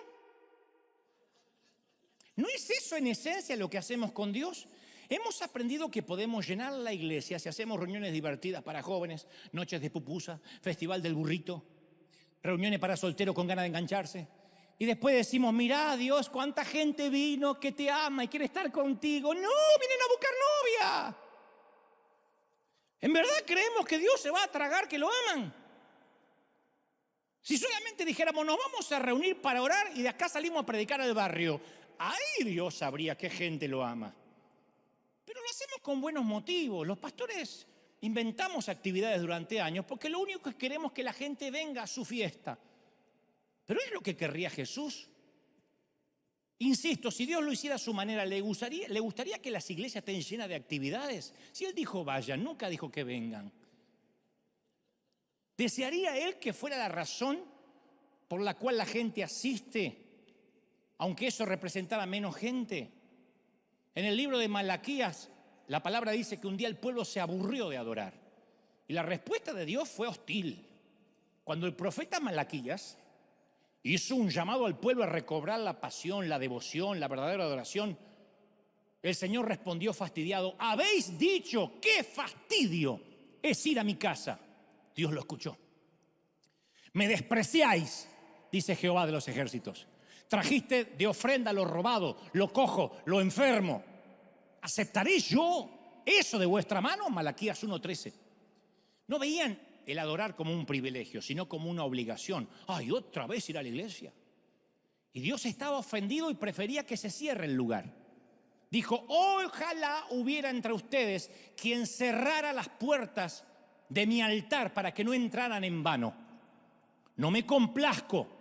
¿No es eso en esencia lo que hacemos con Dios? Hemos aprendido que podemos llenar la iglesia si hacemos reuniones divertidas para jóvenes, noches de pupusa, festival del burrito, reuniones para solteros con ganas de engancharse. Y después decimos, mirá Dios, cuánta gente vino que te ama y quiere estar contigo. No, vienen a buscar novia. ¿En verdad creemos que Dios se va a tragar que lo aman? Si solamente dijéramos, nos vamos a reunir para orar y de acá salimos a predicar al barrio, ahí Dios sabría qué gente lo ama. Pero lo hacemos con buenos motivos. Los pastores inventamos actividades durante años porque lo único que queremos es que la gente venga a su fiesta. Pero ¿es lo que querría Jesús? Insisto, si Dios lo hiciera a su manera, ¿le gustaría que las iglesias estén llenas de actividades? Si Él dijo vayan, nunca dijo que vengan. ¿Desearía Él que fuera la razón por la cual la gente asiste, aunque eso representara menos gente? En el libro de Malaquías, la palabra dice que un día el pueblo se aburrió de adorar. Y la respuesta de Dios fue hostil. Cuando el profeta Malaquías hizo un llamado al pueblo a recobrar la pasión, la devoción, la verdadera adoración, el Señor respondió fastidiado, habéis dicho, qué fastidio es ir a mi casa. Dios lo escuchó. Me despreciáis, dice Jehová de los ejércitos. Trajiste de ofrenda lo robado, lo cojo, lo enfermo. ¿Aceptaré yo eso de vuestra mano? Malaquías 1:13. No veían el adorar como un privilegio, sino como una obligación. ¡Ay, otra vez ir a la iglesia! Y Dios estaba ofendido y prefería que se cierre el lugar. Dijo, ojalá hubiera entre ustedes quien cerrara las puertas de mi altar para que no entraran en vano. No me complazco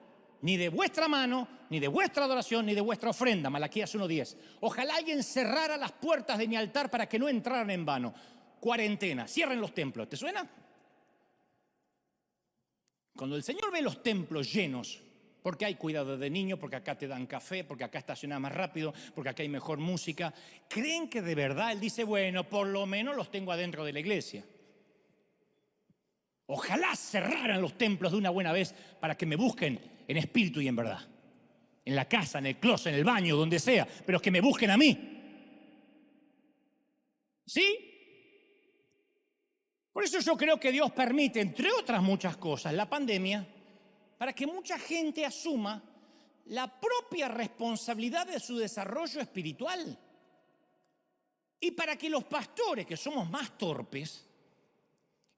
ni de vuestra mano, ni de vuestra adoración, ni de vuestra ofrenda. Malaquías 1:10. Ojalá alguien cerrara las puertas de mi altar para que no entraran en vano. Cuarentena, cierren los templos. ¿Te suena? Cuando el Señor ve los templos llenos, porque hay cuidado de niños, porque acá te dan café, porque acá estacionas más rápido, porque acá hay mejor música, ¿creen que de verdad Él dice, bueno, por lo menos los tengo adentro de la iglesia? Ojalá cerraran los templos de una buena vez para que me busquen en espíritu y en verdad. En la casa, en el closet, en el baño, donde sea, pero que me busquen a mí. ¿Sí? Por eso yo creo que Dios permite, entre otras muchas cosas, la pandemia, para que mucha gente asuma la propia responsabilidad de su desarrollo espiritual. Y para que los pastores, que somos más torpes,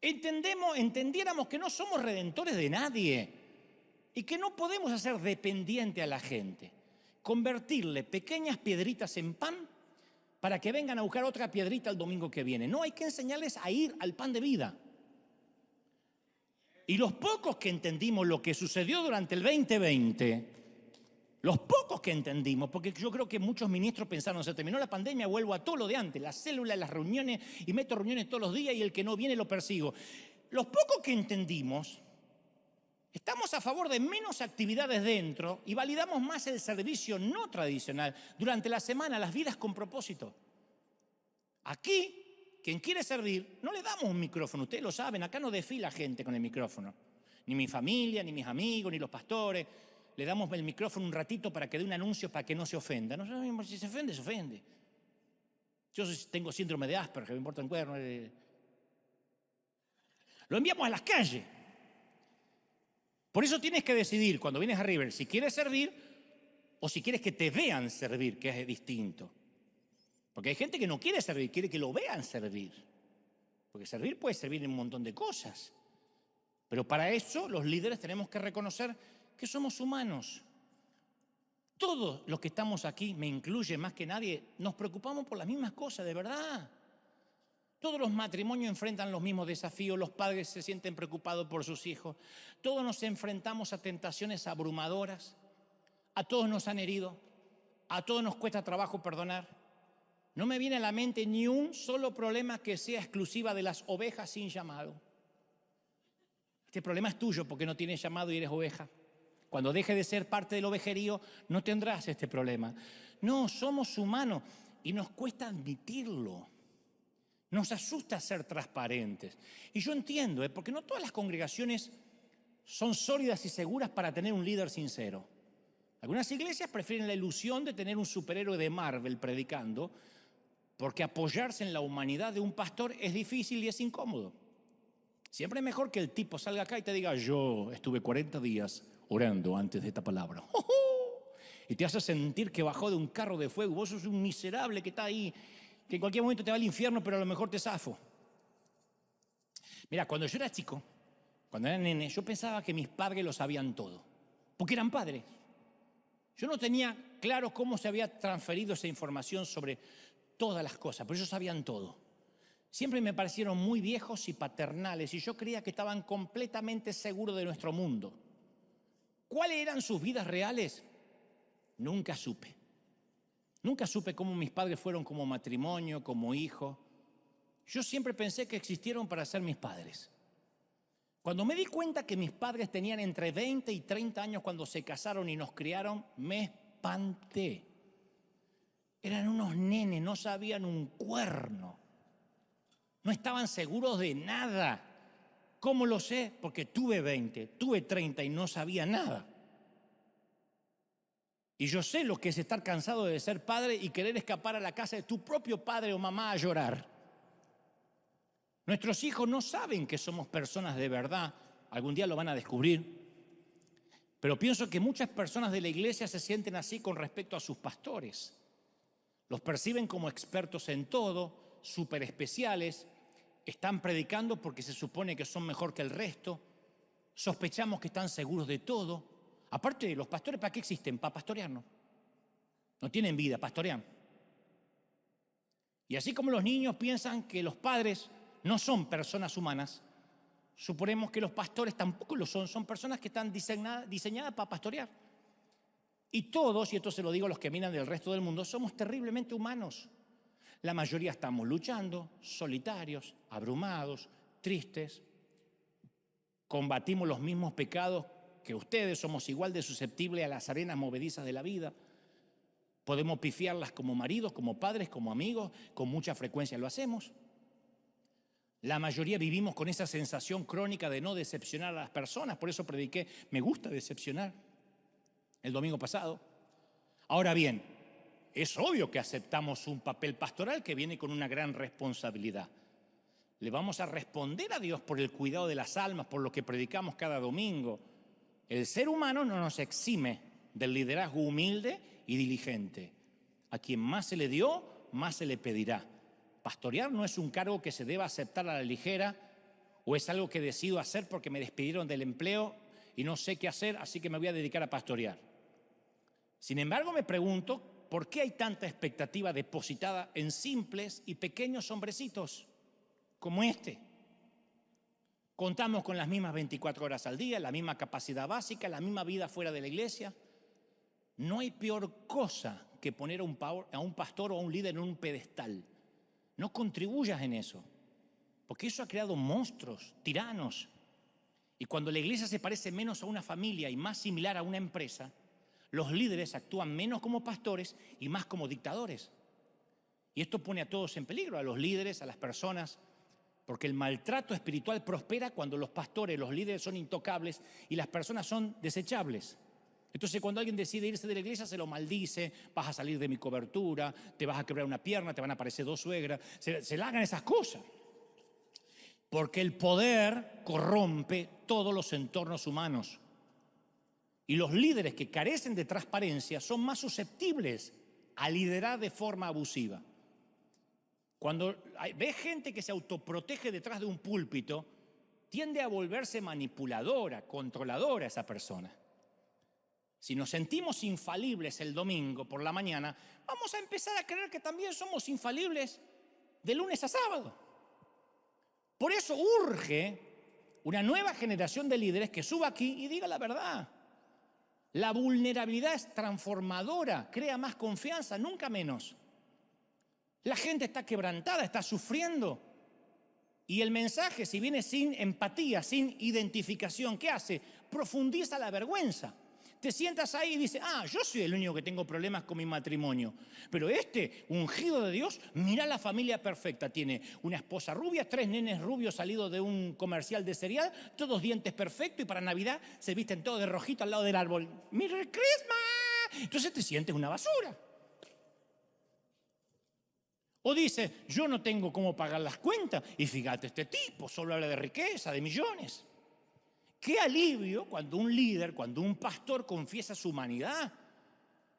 entendiéramos que no somos redentores de nadie y que no podemos hacer dependiente a la gente, convertirle pequeñas piedritas en pan para que vengan a buscar otra piedrita el domingo que viene. No, hay que enseñarles a ir al pan de vida. Y los pocos que entendimos lo que sucedió durante el 2020, los pocos que entendimos, porque yo creo que muchos ministros pensaron, se terminó la pandemia, vuelvo a todo lo de antes, las células, las reuniones, y meto reuniones todos los días y el que no viene lo persigo. Los pocos que entendimos, estamos a favor de menos actividades dentro y validamos más el servicio no tradicional durante la semana, las vidas con propósito. Aquí, quien quiere servir, no le damos un micrófono, ustedes lo saben, acá no desfila gente con el micrófono, ni mi familia, ni mis amigos, ni los pastores. Le damos el micrófono un ratito para que dé un anuncio para que no se ofenda. No sabemos, si se ofende, se ofende. Yo tengo síndrome de Asperger, me importa un cuerno. Lo enviamos a las calles. Por eso tienes que decidir cuando vienes a River si quieres servir o si quieres que te vean servir, que es distinto. Porque hay gente que no quiere servir, quiere que lo vean servir. Porque servir puede servir en un montón de cosas. Pero para eso los líderes tenemos que reconocer que somos humanos. Todos los que estamos aquí, me incluye más que nadie, nos preocupamos por las mismas cosas, de verdad. Todos los matrimonios enfrentan los mismos desafíos, los padres se sienten preocupados por sus hijos, todos nos enfrentamos a tentaciones abrumadoras, a todos nos han herido, a todos nos cuesta trabajo perdonar. No me viene a la mente ni un solo problema que sea exclusiva de las ovejas sin llamado. Este problema es tuyo porque no tienes llamado y eres oveja. Cuando deje de ser parte del ovejerío, no tendrás este problema. No, somos humanos y nos cuesta admitirlo. Nos asusta ser transparentes. Y yo entiendo, porque no todas las congregaciones son sólidas y seguras para tener un líder sincero. Algunas iglesias prefieren la ilusión de tener un superhéroe de Marvel predicando, porque apoyarse en la humanidad de un pastor es difícil y es incómodo. Siempre es mejor que el tipo salga acá y te diga, yo estuve 40 días orando antes de esta palabra. Y te hace sentir que bajó de un carro de fuego. Vos sos un miserable que está ahí, que en cualquier momento te va al infierno, pero a lo mejor te zafo. Mira, cuando yo era chico, cuando era nene, yo pensaba que mis padres lo sabían todo, porque eran padres. Yo no tenía claro cómo se había transferido esa información sobre todas las cosas, pero ellos sabían todo. Siempre me parecieron muy viejos y paternales y yo creía que estaban completamente seguros de nuestro mundo. ¿Cuáles eran sus vidas reales? Nunca supe. Nunca supe cómo mis padres fueron como matrimonio, como hijo. Yo siempre pensé que existieron para ser mis padres. Cuando me di cuenta que mis padres tenían entre 20 y 30 años cuando se casaron y nos criaron, me espanté. Eran unos nenes, no sabían un cuerno. No estaban seguros de nada. ¿Cómo lo sé? Porque tuve 20, tuve 30 y no sabía nada. Y yo sé lo que es estar cansado de ser padre y querer escapar a la casa de tu propio padre o mamá a llorar. Nuestros hijos no saben que somos personas de verdad. Algún día lo van a descubrir. Pero pienso que muchas personas de la iglesia se sienten así con respecto a sus pastores. Los perciben como expertos en todo, súper especiales. Están predicando porque se supone que son mejor que el resto. Sospechamos que están seguros de todo. Aparte, los pastores, ¿para qué existen? Para pastorearnos. No tienen vida, pastorean. Y así como los niños piensan que los padres no son personas humanas, suponemos que los pastores tampoco lo son. Son personas que están diseñadas para pastorear. Y todos, y esto se lo digo a los que miran del resto del mundo, somos terriblemente humanos. La mayoría estamos luchando, solitarios, abrumados, tristes. Combatimos los mismos pecados que ustedes, somos igual de susceptibles a las arenas movedizas de la vida. Podemos pifiarlas como maridos, como padres, como amigos, con mucha frecuencia lo hacemos. La mayoría vivimos con esa sensación crónica de no decepcionar a las personas, por eso prediqué, me gusta decepcionar, el domingo pasado. Ahora bien, es obvio que aceptamos un papel pastoral que viene con una gran responsabilidad. Le vamos a responder a Dios por el cuidado de las almas, por lo que predicamos cada domingo. El ser humano no nos exime del liderazgo humilde y diligente. A quien más se le dio, más se le pedirá. Pastorear no es un cargo que se deba aceptar a la ligera o es algo que decido hacer porque me despidieron del empleo y no sé qué hacer, así que me voy a dedicar a pastorear. Sin embargo, me pregunto, ¿por qué hay tanta expectativa depositada en simples y pequeños hombrecitos como este? Contamos con las mismas 24 horas al día, la misma capacidad básica, la misma vida fuera de la iglesia. No hay peor cosa que poner a un pastor o a un líder en un pedestal. No contribuyas en eso, porque eso ha creado monstruos, tiranos. Y cuando la iglesia se parece menos a una familia y más similar a una empresa, los líderes actúan menos como pastores y más como dictadores. Y esto pone a todos en peligro, a los líderes, a las personas, porque el maltrato espiritual prospera cuando los pastores, los líderes son intocables y las personas son desechables. Entonces, cuando alguien decide irse de la iglesia, se lo maldice, vas a salir de mi cobertura, te vas a quebrar una pierna, te van a aparecer 2 suegras, se le hagan esas cosas. Porque el poder corrompe todos los entornos humanos. Y los líderes que carecen de transparencia son más susceptibles a liderar de forma abusiva. Cuando ves gente que se autoprotege detrás de un púlpito, tiende a volverse manipuladora, controladora esa persona. Si nos sentimos infalibles el domingo por la mañana, vamos a empezar a creer que también somos infalibles de lunes a sábado. Por eso urge una nueva generación de líderes que suba aquí y diga la verdad. La vulnerabilidad es transformadora, crea más confianza, nunca menos. La gente está quebrantada, está sufriendo. Y el mensaje, si viene sin empatía, sin identificación, ¿qué hace? Profundiza la vergüenza. Te sientas ahí y dices, yo soy el único que tengo problemas con mi matrimonio. Pero este, ungido de Dios, mira la familia perfecta. Tiene una esposa rubia, 3 nenes rubios salidos de un comercial de cereal, todos dientes perfectos y para Navidad se visten todos de rojito al lado del árbol. ¡Merry Christmas! Entonces te sientes una basura. O dice, yo no tengo cómo pagar las cuentas. Y fíjate, este tipo solo habla de riqueza, de millones. Qué alivio cuando un líder, cuando un pastor confiesa su humanidad.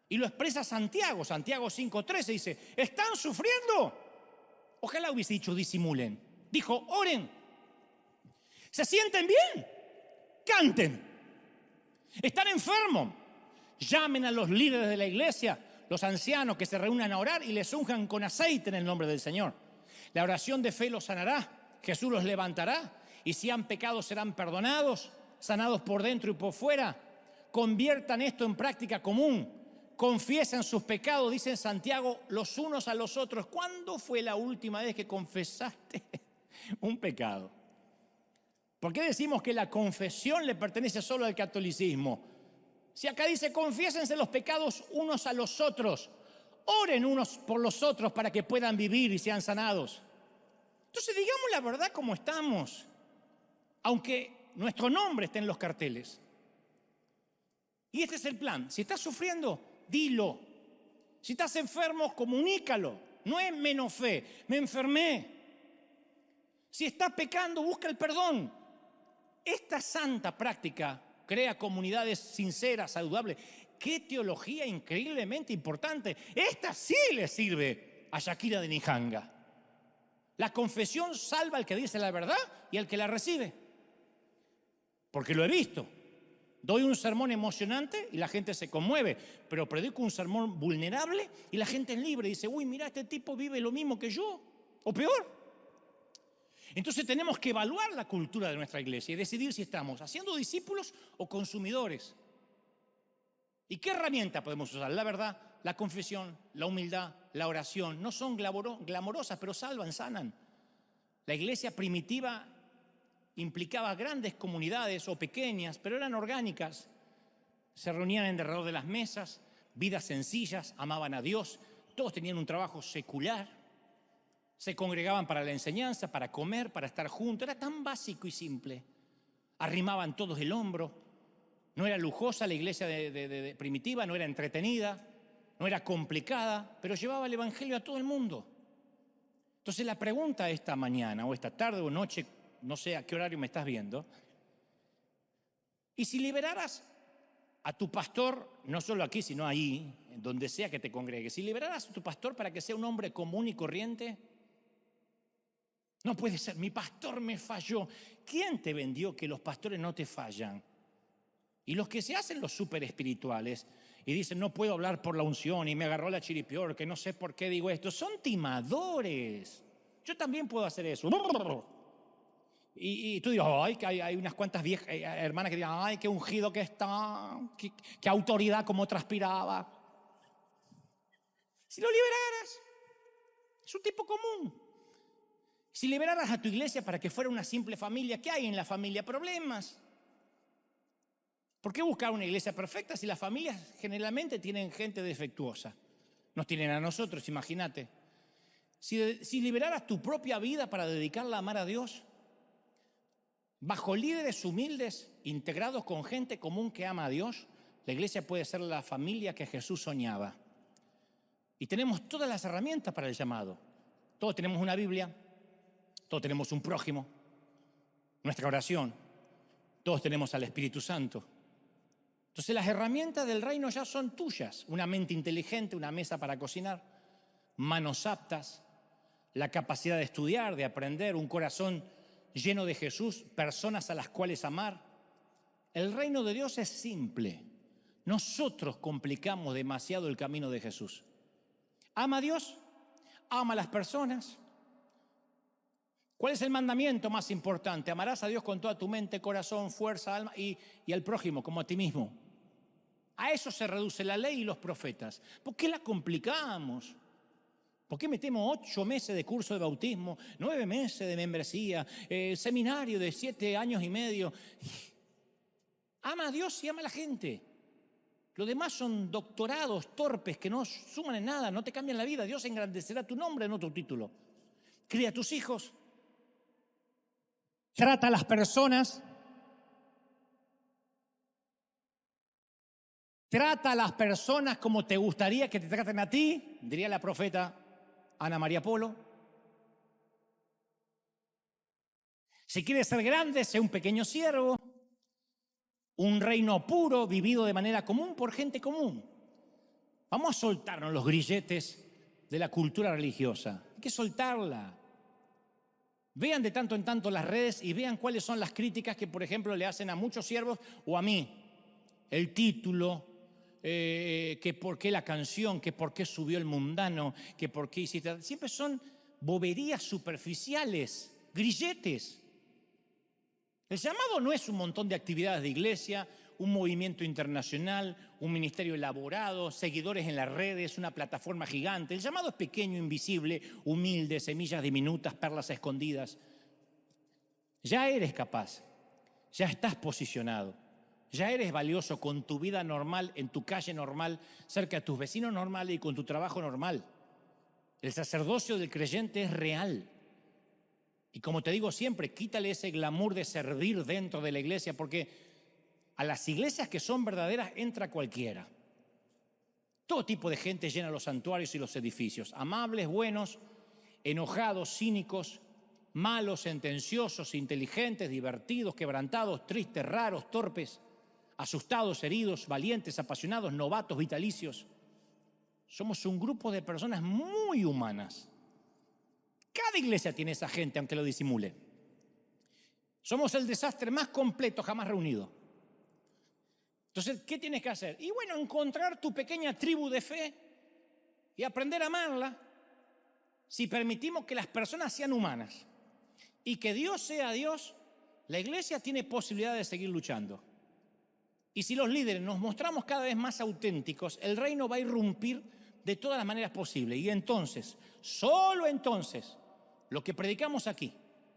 Y lo expresa Santiago. Santiago 5:13 dice, ¿están sufriendo? Ojalá hubiese dicho disimulen. Dijo, oren. ¿Se sienten bien? Canten. ¿Están enfermos? Llamen a los líderes de la iglesia, los ancianos que se reúnan a orar y les unjan con aceite en el nombre del Señor. La oración de fe los sanará, Jesús los levantará y si han pecado serán perdonados, sanados por dentro y por fuera. Conviertan esto en práctica común, confiesen sus pecados, dice Santiago, los unos a los otros. ¿Cuándo fue la última vez que confesaste un pecado? ¿Por qué decimos que la confesión le pertenece solo al catolicismo? Si acá dice, confiésense los pecados unos a los otros, oren unos por los otros para que puedan vivir y sean sanados. Entonces digamos la verdad como estamos, aunque nuestro nombre esté en los carteles. Y este es el plan. Si estás sufriendo, dilo. Si estás enfermo, comunícalo. No es menos fe, me enfermé. Si estás pecando, busca el perdón. Esta santa práctica crea comunidades sinceras, saludables. ¡Qué teología increíblemente importante! Esta sí le sirve a Shakira de Nijanga. La confesión salva al que dice la verdad y al que la recibe. Porque lo he visto. Doy un sermón emocionante y la gente se conmueve, pero predico un sermón vulnerable y la gente es libre. Dice, uy, mira, este tipo vive lo mismo que yo, o peor. Entonces tenemos que evaluar la cultura de nuestra iglesia y decidir si estamos haciendo discípulos o consumidores. ¿Y qué herramienta podemos usar? La verdad, la confesión, la humildad, la oración. No son glamorosas, pero salvan, sanan. La iglesia primitiva implicaba grandes comunidades o pequeñas, pero eran orgánicas. Se reunían en derredor de las mesas, vidas sencillas, amaban a Dios. Todos tenían un trabajo secular. Se congregaban para la enseñanza, para comer, para estar juntos. Era tan básico y simple. Arrimaban todos el hombro. No era lujosa la iglesia primitiva, no era entretenida, no era complicada, pero llevaba el evangelio a todo el mundo. Entonces la pregunta esta mañana o esta tarde o noche, no sé a qué horario me estás viendo, y si liberaras a tu pastor, no solo aquí, sino ahí, en donde sea que te congregues, si liberaras a tu pastor para que sea un hombre común y corriente, no puede ser, mi pastor me falló. ¿Quién te vendió que los pastores no te fallan? Y los que se hacen los súper espirituales y dicen, no puedo hablar por la unción y me agarró la chiripior, que no sé por qué digo esto, son timadores. Yo también puedo hacer eso. Y tú dices, ay, que hay unas cuantas viejas hermanas que digan, ay, qué ungido que está, qué autoridad, cómo transpiraba. Si lo liberaras, es un tipo común. Si liberaras a tu iglesia para que fuera una simple familia, ¿qué hay en la familia? Problemas. ¿Por qué buscar una iglesia perfecta si las familias generalmente tienen gente defectuosa? Nos tienen a nosotros, imagínate. Si liberaras tu propia vida para dedicarla a amar a Dios, bajo líderes humildes, integrados con gente común que ama a Dios, la iglesia puede ser la familia que Jesús soñaba. Y tenemos todas las herramientas para el llamado. Todos tenemos una Biblia, todos tenemos un prójimo, nuestra oración, todos tenemos al Espíritu Santo. Entonces las herramientas del reino ya son tuyas. Una mente inteligente, una mesa para cocinar, manos aptas, la capacidad de estudiar, de aprender, un corazón lleno de Jesús, personas a las cuales amar. El reino de Dios es simple. Nosotros complicamos demasiado el camino de Jesús. Ama a Dios, ama a las personas. ¿Cuál es el mandamiento más importante? Amarás a Dios con toda tu mente, corazón, fuerza, alma y al prójimo como a ti mismo. A eso se reduce la ley y los profetas. ¿Por qué la complicamos? ¿Por qué metemos 8 meses de curso de bautismo, 9 meses de membresía, seminario de 7 años y medio? Ama a Dios y ama a la gente. Lo demás son doctorados torpes que no suman en nada, no te cambian la vida. Dios engrandecerá tu nombre, no tu título. Cría a tus hijos. Trata a las personas. Trata a las personas como te gustaría que te traten a ti, diría la profeta Ana María Polo. Si quieres ser grande, sé un pequeño siervo, un reino puro, vivido de manera común por gente común. Vamos a soltarnos los grilletes de la cultura religiosa. Hay que soltarla. Vean de tanto en tanto las redes y vean cuáles son las críticas que, por ejemplo, le hacen a muchos siervos o a mí. El título, que por qué la canción, que por qué subió el mundano, que por qué hiciste... Siempre son boberías superficiales, grilletes. El llamado no es un montón de actividades de iglesia, un movimiento internacional, un ministerio elaborado, seguidores en las redes, una plataforma gigante. El llamado es pequeño, invisible, humilde, semillas diminutas, perlas escondidas. Ya eres capaz, ya estás posicionado, ya eres valioso con tu vida normal, en tu calle normal, cerca de tus vecinos normales y con tu trabajo normal. El sacerdocio del creyente es real. Y como te digo siempre, quítale ese glamour de servir dentro de la iglesia, porque a las iglesias que son verdaderas entra cualquiera. Todo tipo de gente llena los santuarios y los edificios. Amables, buenos, enojados, cínicos, malos, sentenciosos, inteligentes, divertidos, quebrantados, tristes, raros, torpes, asustados, heridos, valientes, apasionados, novatos, vitalicios. Somos un grupo de personas muy humanas. Cada iglesia tiene esa gente, aunque lo disimule. Somos el desastre más completo jamás reunido. Entonces, ¿qué tienes que hacer? Y bueno, encontrar tu pequeña tribu de fe y aprender a amarla. Si permitimos que las personas sean humanas y que Dios sea Dios, la iglesia tiene posibilidad de seguir luchando. Y si los líderes nos mostramos cada vez más auténticos, el reino va a irrumpir de todas las maneras posibles. Y entonces, solo entonces, lo que predicamos aquí,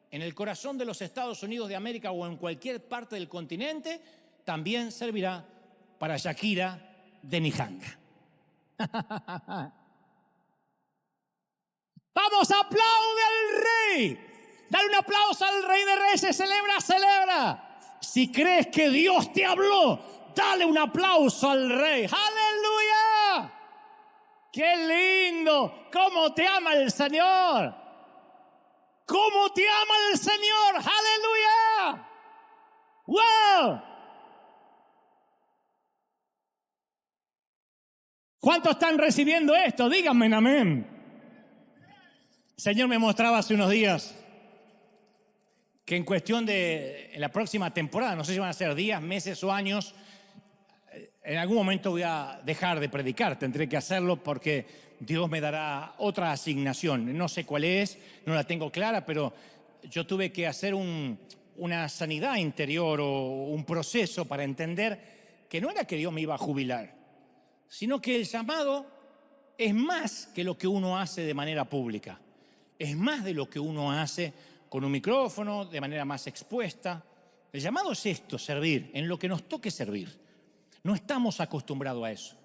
en el corazón de los Estados Unidos de América o en cualquier parte del continente, también servirá para Shakira de Nijanga. ¡Vamos, aplaude al Rey! Dale un aplauso al Rey de Reyes, celebra, celebra. Si crees que Dios te habló, dale un aplauso al Rey. ¡Aleluya! ¡Qué lindo! ¡Cómo te ama el Señor! ¿Cómo te ama el Señor? ¡Aleluya! ¡Wow! ¿Cuántos están recibiendo esto? Díganme amén. El Señor me mostraba hace unos días que en cuestión de en la próxima temporada, no sé si van a ser días, meses o años, en algún momento voy a dejar de predicar, tendré que hacerlo porque Dios me dará otra asignación. No sé cuál es, no la tengo clara, pero yo tuve que hacer una sanidad interior o un proceso para entender que no era que Dios me iba a jubilar, sino que el llamado es más que lo que uno hace de manera pública, es más de lo que uno hace con un micrófono, de manera más expuesta. El llamado es esto, servir, en lo que nos toque servir. No estamos acostumbrados a eso.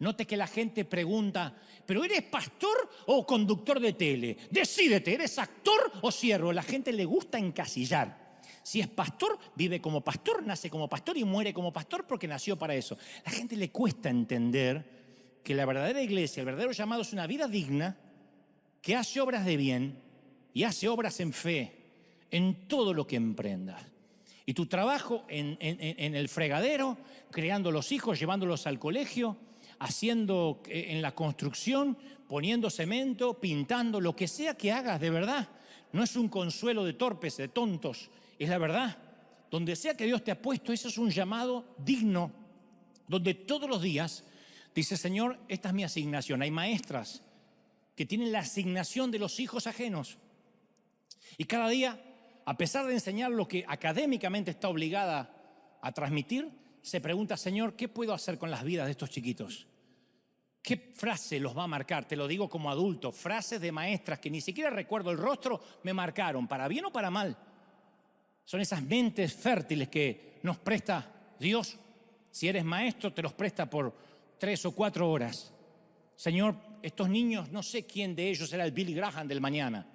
Note que la gente pregunta, ¿pero eres pastor o conductor de tele? Decídete, ¿eres actor o siervo? La gente le gusta encasillar. Si es pastor, vive como pastor, nace como pastor y muere como pastor porque nació para eso. A la gente le cuesta entender que la verdadera iglesia, el verdadero llamado es una vida digna que hace obras de bien y hace obras en fe en todo lo que emprendas. Y tu trabajo en el fregadero, creando los hijos, llevándolos al colegio, haciendo en la construcción, poniendo cemento, pintando, lo que sea que hagas de verdad. No es un consuelo de torpes, de tontos, es la verdad. Donde sea que Dios te ha puesto, eso es un llamado digno, donde todos los días dice, Señor, esta es mi asignación. Hay maestras que tienen la asignación de los hijos ajenos. Y cada día, a pesar de enseñar lo que académicamente está obligada a transmitir, se pregunta, Señor, ¿qué puedo hacer con las vidas de estos chiquitos? ¿Qué frase los va a marcar? Te lo digo como adulto, frases de maestras que ni siquiera recuerdo el rostro, me marcaron, para bien o para mal. Son esas mentes fértiles que nos presta Dios. Si eres maestro, te los presta por 3 o 4 horas. Señor, estos niños, no sé quién de ellos será el Billy Graham del mañana.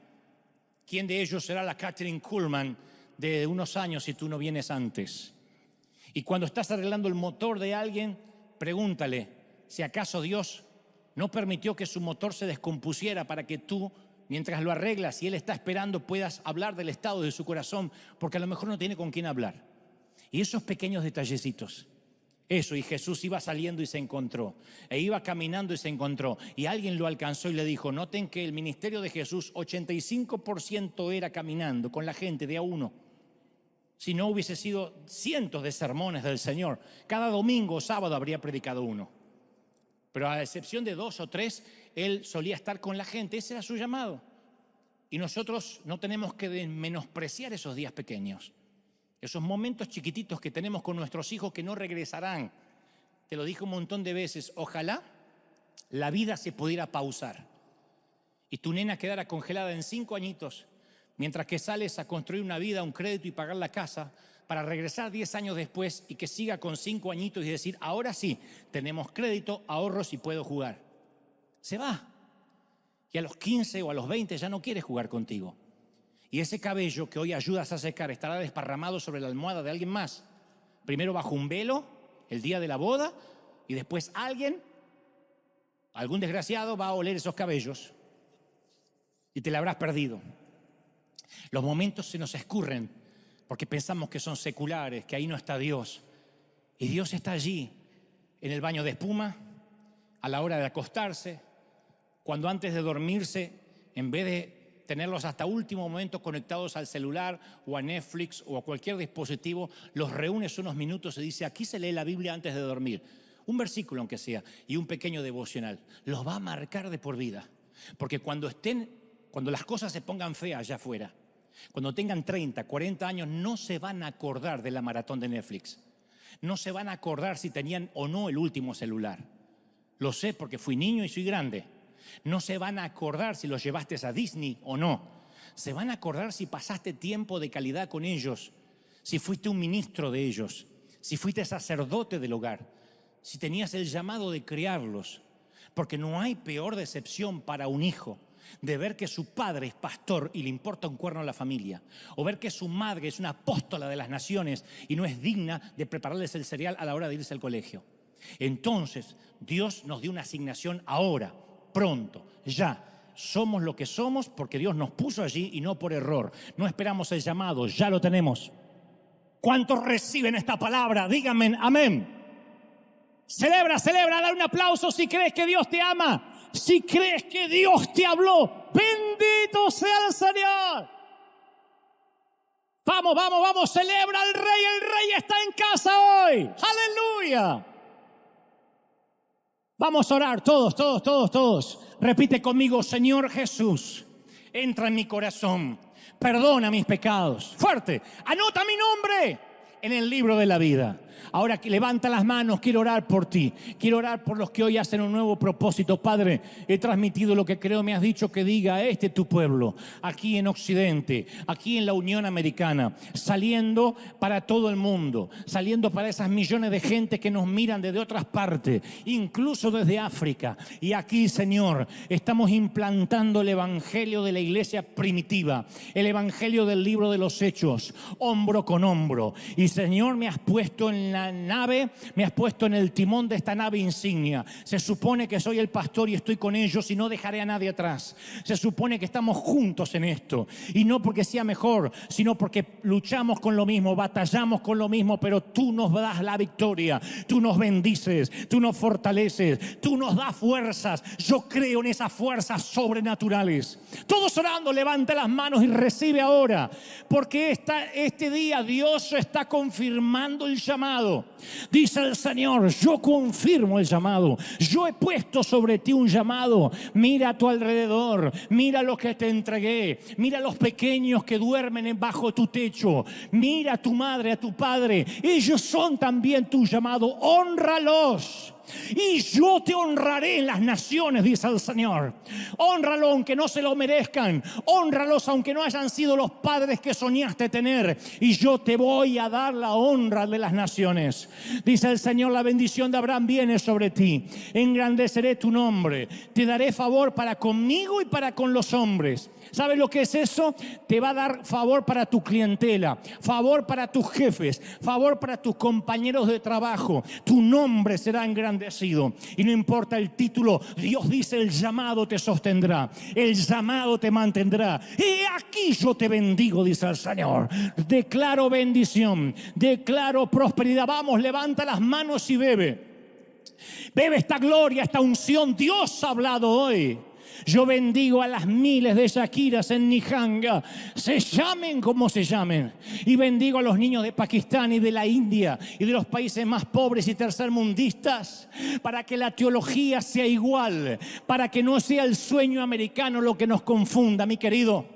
¿Quién de ellos será la Kathryn Kuhlman de unos años si tú no vienes antes? Y cuando estás arreglando el motor de alguien, pregúntale si acaso Dios no permitió que su motor se descompusiera para que tú, mientras lo arreglas y Él está esperando, puedas hablar del estado de su corazón, porque a lo mejor no tiene con quién hablar. Y esos pequeños detallecitos. Eso, y Jesús iba saliendo y se encontró, e iba caminando y se encontró, y alguien lo alcanzó y le dijo, noten que el ministerio de Jesús 85% era caminando con la gente de a uno. Si no hubiese sido cientos de sermones del Señor, cada domingo o sábado habría predicado uno. Pero a excepción de 2 o 3, Él solía estar con la gente, ese era su llamado. Y nosotros no tenemos que menospreciar esos días pequeños. Esos momentos chiquititos que tenemos con nuestros hijos que no regresarán. Te lo dije un montón de veces. Ojalá la vida se pudiera pausar y tu nena quedara congelada en 5 añitos, mientras que sales a construir una vida, un crédito y pagar la casa, para regresar 10 años después y que siga con 5 añitos y decir, ahora sí, tenemos crédito, ahorros y puedo jugar. Se va. Y a los 15 o a los 20 ya no quiere jugar contigo. Y ese cabello que hoy ayudas a secar estará desparramado sobre la almohada de alguien más. Primero bajo un velo, el día de la boda, y después algún desgraciado va a oler esos cabellos y te la habrás perdido. Los momentos se nos escurren porque pensamos que son seculares, que ahí no está Dios. Y Dios está allí, en el baño de espuma, a la hora de acostarse, cuando antes de dormirse, en vez de tenerlos hasta último momento conectados al celular o a Netflix o a cualquier dispositivo, los reúnes unos minutos y dice, aquí se lee la Biblia antes de dormir. Un versículo aunque sea, y un pequeño devocional. Los va a marcar de por vida. Porque cuando las cosas se pongan feas allá afuera, cuando tengan 30, 40 años, no se van a acordar de la maratón de Netflix. No se van a acordar si tenían o no el último celular. Lo sé porque fui niño y soy grande. No se van a acordar si los llevaste a Disney o no. Se van a acordar si pasaste tiempo de calidad con ellos, si fuiste un ministro de ellos, si fuiste sacerdote del hogar, si tenías el llamado de criarlos. Porque no hay peor decepción para un hijo de ver que su padre es pastor y le importa un cuerno a la familia, o ver que su madre es una apóstola de las naciones y no es digna de prepararles el cereal a la hora de irse al colegio. Entonces, Dios nos dio una asignación ahora, pronto, ya. Somos lo que somos porque Dios nos puso allí y no por error. No esperamos el llamado, ya lo tenemos. ¿Cuántos reciben esta palabra? Díganme amén. Celebra, dale un aplauso si crees que Dios te ama. Si crees que Dios te habló, bendito sea el Señor. Vamos, celebra al Rey. El Rey está en casa hoy. Aleluya. Vamos a orar todos. Repite conmigo: Señor Jesús, entra en mi corazón, perdona mis pecados. Fuerte, anota mi nombre en el libro de la vida. Ahora que levanta las manos, quiero orar por ti. Quiero orar por los que hoy hacen un nuevo propósito. Padre, he transmitido lo que creo me has dicho que diga tu pueblo, aquí en Occidente, aquí en la Unión Americana, saliendo para todo el mundo, saliendo para esas millones de gente que nos miran desde otras partes, incluso desde África. Y aquí, Señor, estamos implantando el evangelio de la iglesia primitiva, el evangelio del libro de los Hechos, hombro con hombro. Y Señor, me has puesto en la nave, me has puesto en el timón de esta nave insignia. Se supone que soy el pastor y estoy con ellos y no dejaré a nadie atrás. Se supone que estamos juntos en esto, y no porque sea mejor, sino porque luchamos con lo mismo, batallamos con lo mismo, pero tú nos das la victoria, tú nos bendices, tú nos fortaleces, tú nos das fuerzas. Yo creo en esas fuerzas sobrenaturales. Todos orando, levanta las manos y recibe ahora, porque este día Dios está confirmando el llamado. Dice el Señor: yo confirmo el llamado. Yo he puesto sobre ti un llamado. Mira a tu alrededor, mira lo que te entregué, mira a los pequeños que duermen bajo tu techo, mira a tu madre, a tu padre. Ellos son también tu llamado. Hónralos y yo te honraré en las naciones, dice el Señor. Hónralo aunque no se lo merezcan, hónralos aunque no hayan sido los padres que soñaste tener, y yo te voy a dar la honra de las naciones. Dice el Señor: la bendición de Abraham viene sobre ti, engrandeceré tu nombre, te daré favor para conmigo y para con los hombres. ¿Sabes lo que es eso? Te va a dar favor para tu clientela, favor para tus jefes, favor para tus compañeros de trabajo. Tu nombre será engrandecido. Y no importa el título, Dios dice: el llamado te sostendrá, el llamado te mantendrá. Y aquí yo te bendigo, dice el Señor. Declaro bendición, declaro prosperidad. Vamos, levanta las manos y bebe. Bebe esta gloria, esta unción. Dios ha hablado hoy. Yo bendigo a las miles de Shakiras en Nihanga, se llamen como se llamen. Y bendigo a los niños de Pakistán y de la India y de los países más pobres y tercermundistas, para que la teología sea igual, para que no sea el sueño americano lo que nos confunda, mi querido.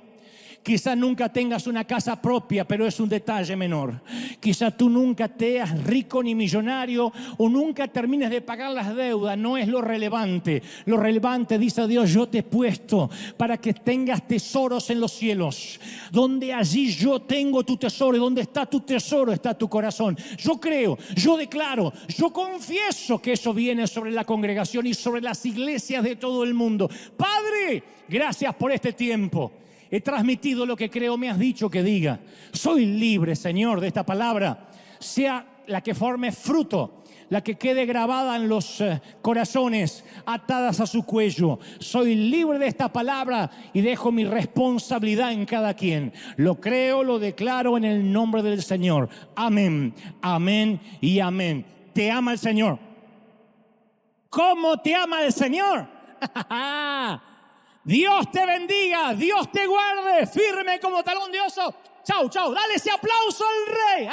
Quizá nunca tengas una casa propia, pero es un detalle menor. Quizá tú nunca seas rico ni millonario, o nunca termines de pagar las deudas. No es lo relevante. Lo relevante, dice Dios: yo te he puesto para que tengas tesoros en los cielos, donde allí yo tengo tu tesoro, y donde está tu tesoro está tu corazón. Yo creo, yo declaro, yo confieso que eso viene sobre la congregación y sobre las iglesias de todo el mundo. Padre, gracias por este tiempo. He transmitido lo que creo me has dicho que diga. Soy libre, Señor, de esta palabra, sea la que forme fruto, la que quede grabada en los corazones, atadas a su cuello. Soy libre de esta palabra y dejo mi responsabilidad en cada quien. Lo creo, lo declaro en el nombre del Señor. Amén, amén y amén. ¿Te ama el Señor? ¿Cómo te ama el Señor? Dios te bendiga, Dios te guarde, firme como talón de oso. Chau, dale ese aplauso al Rey.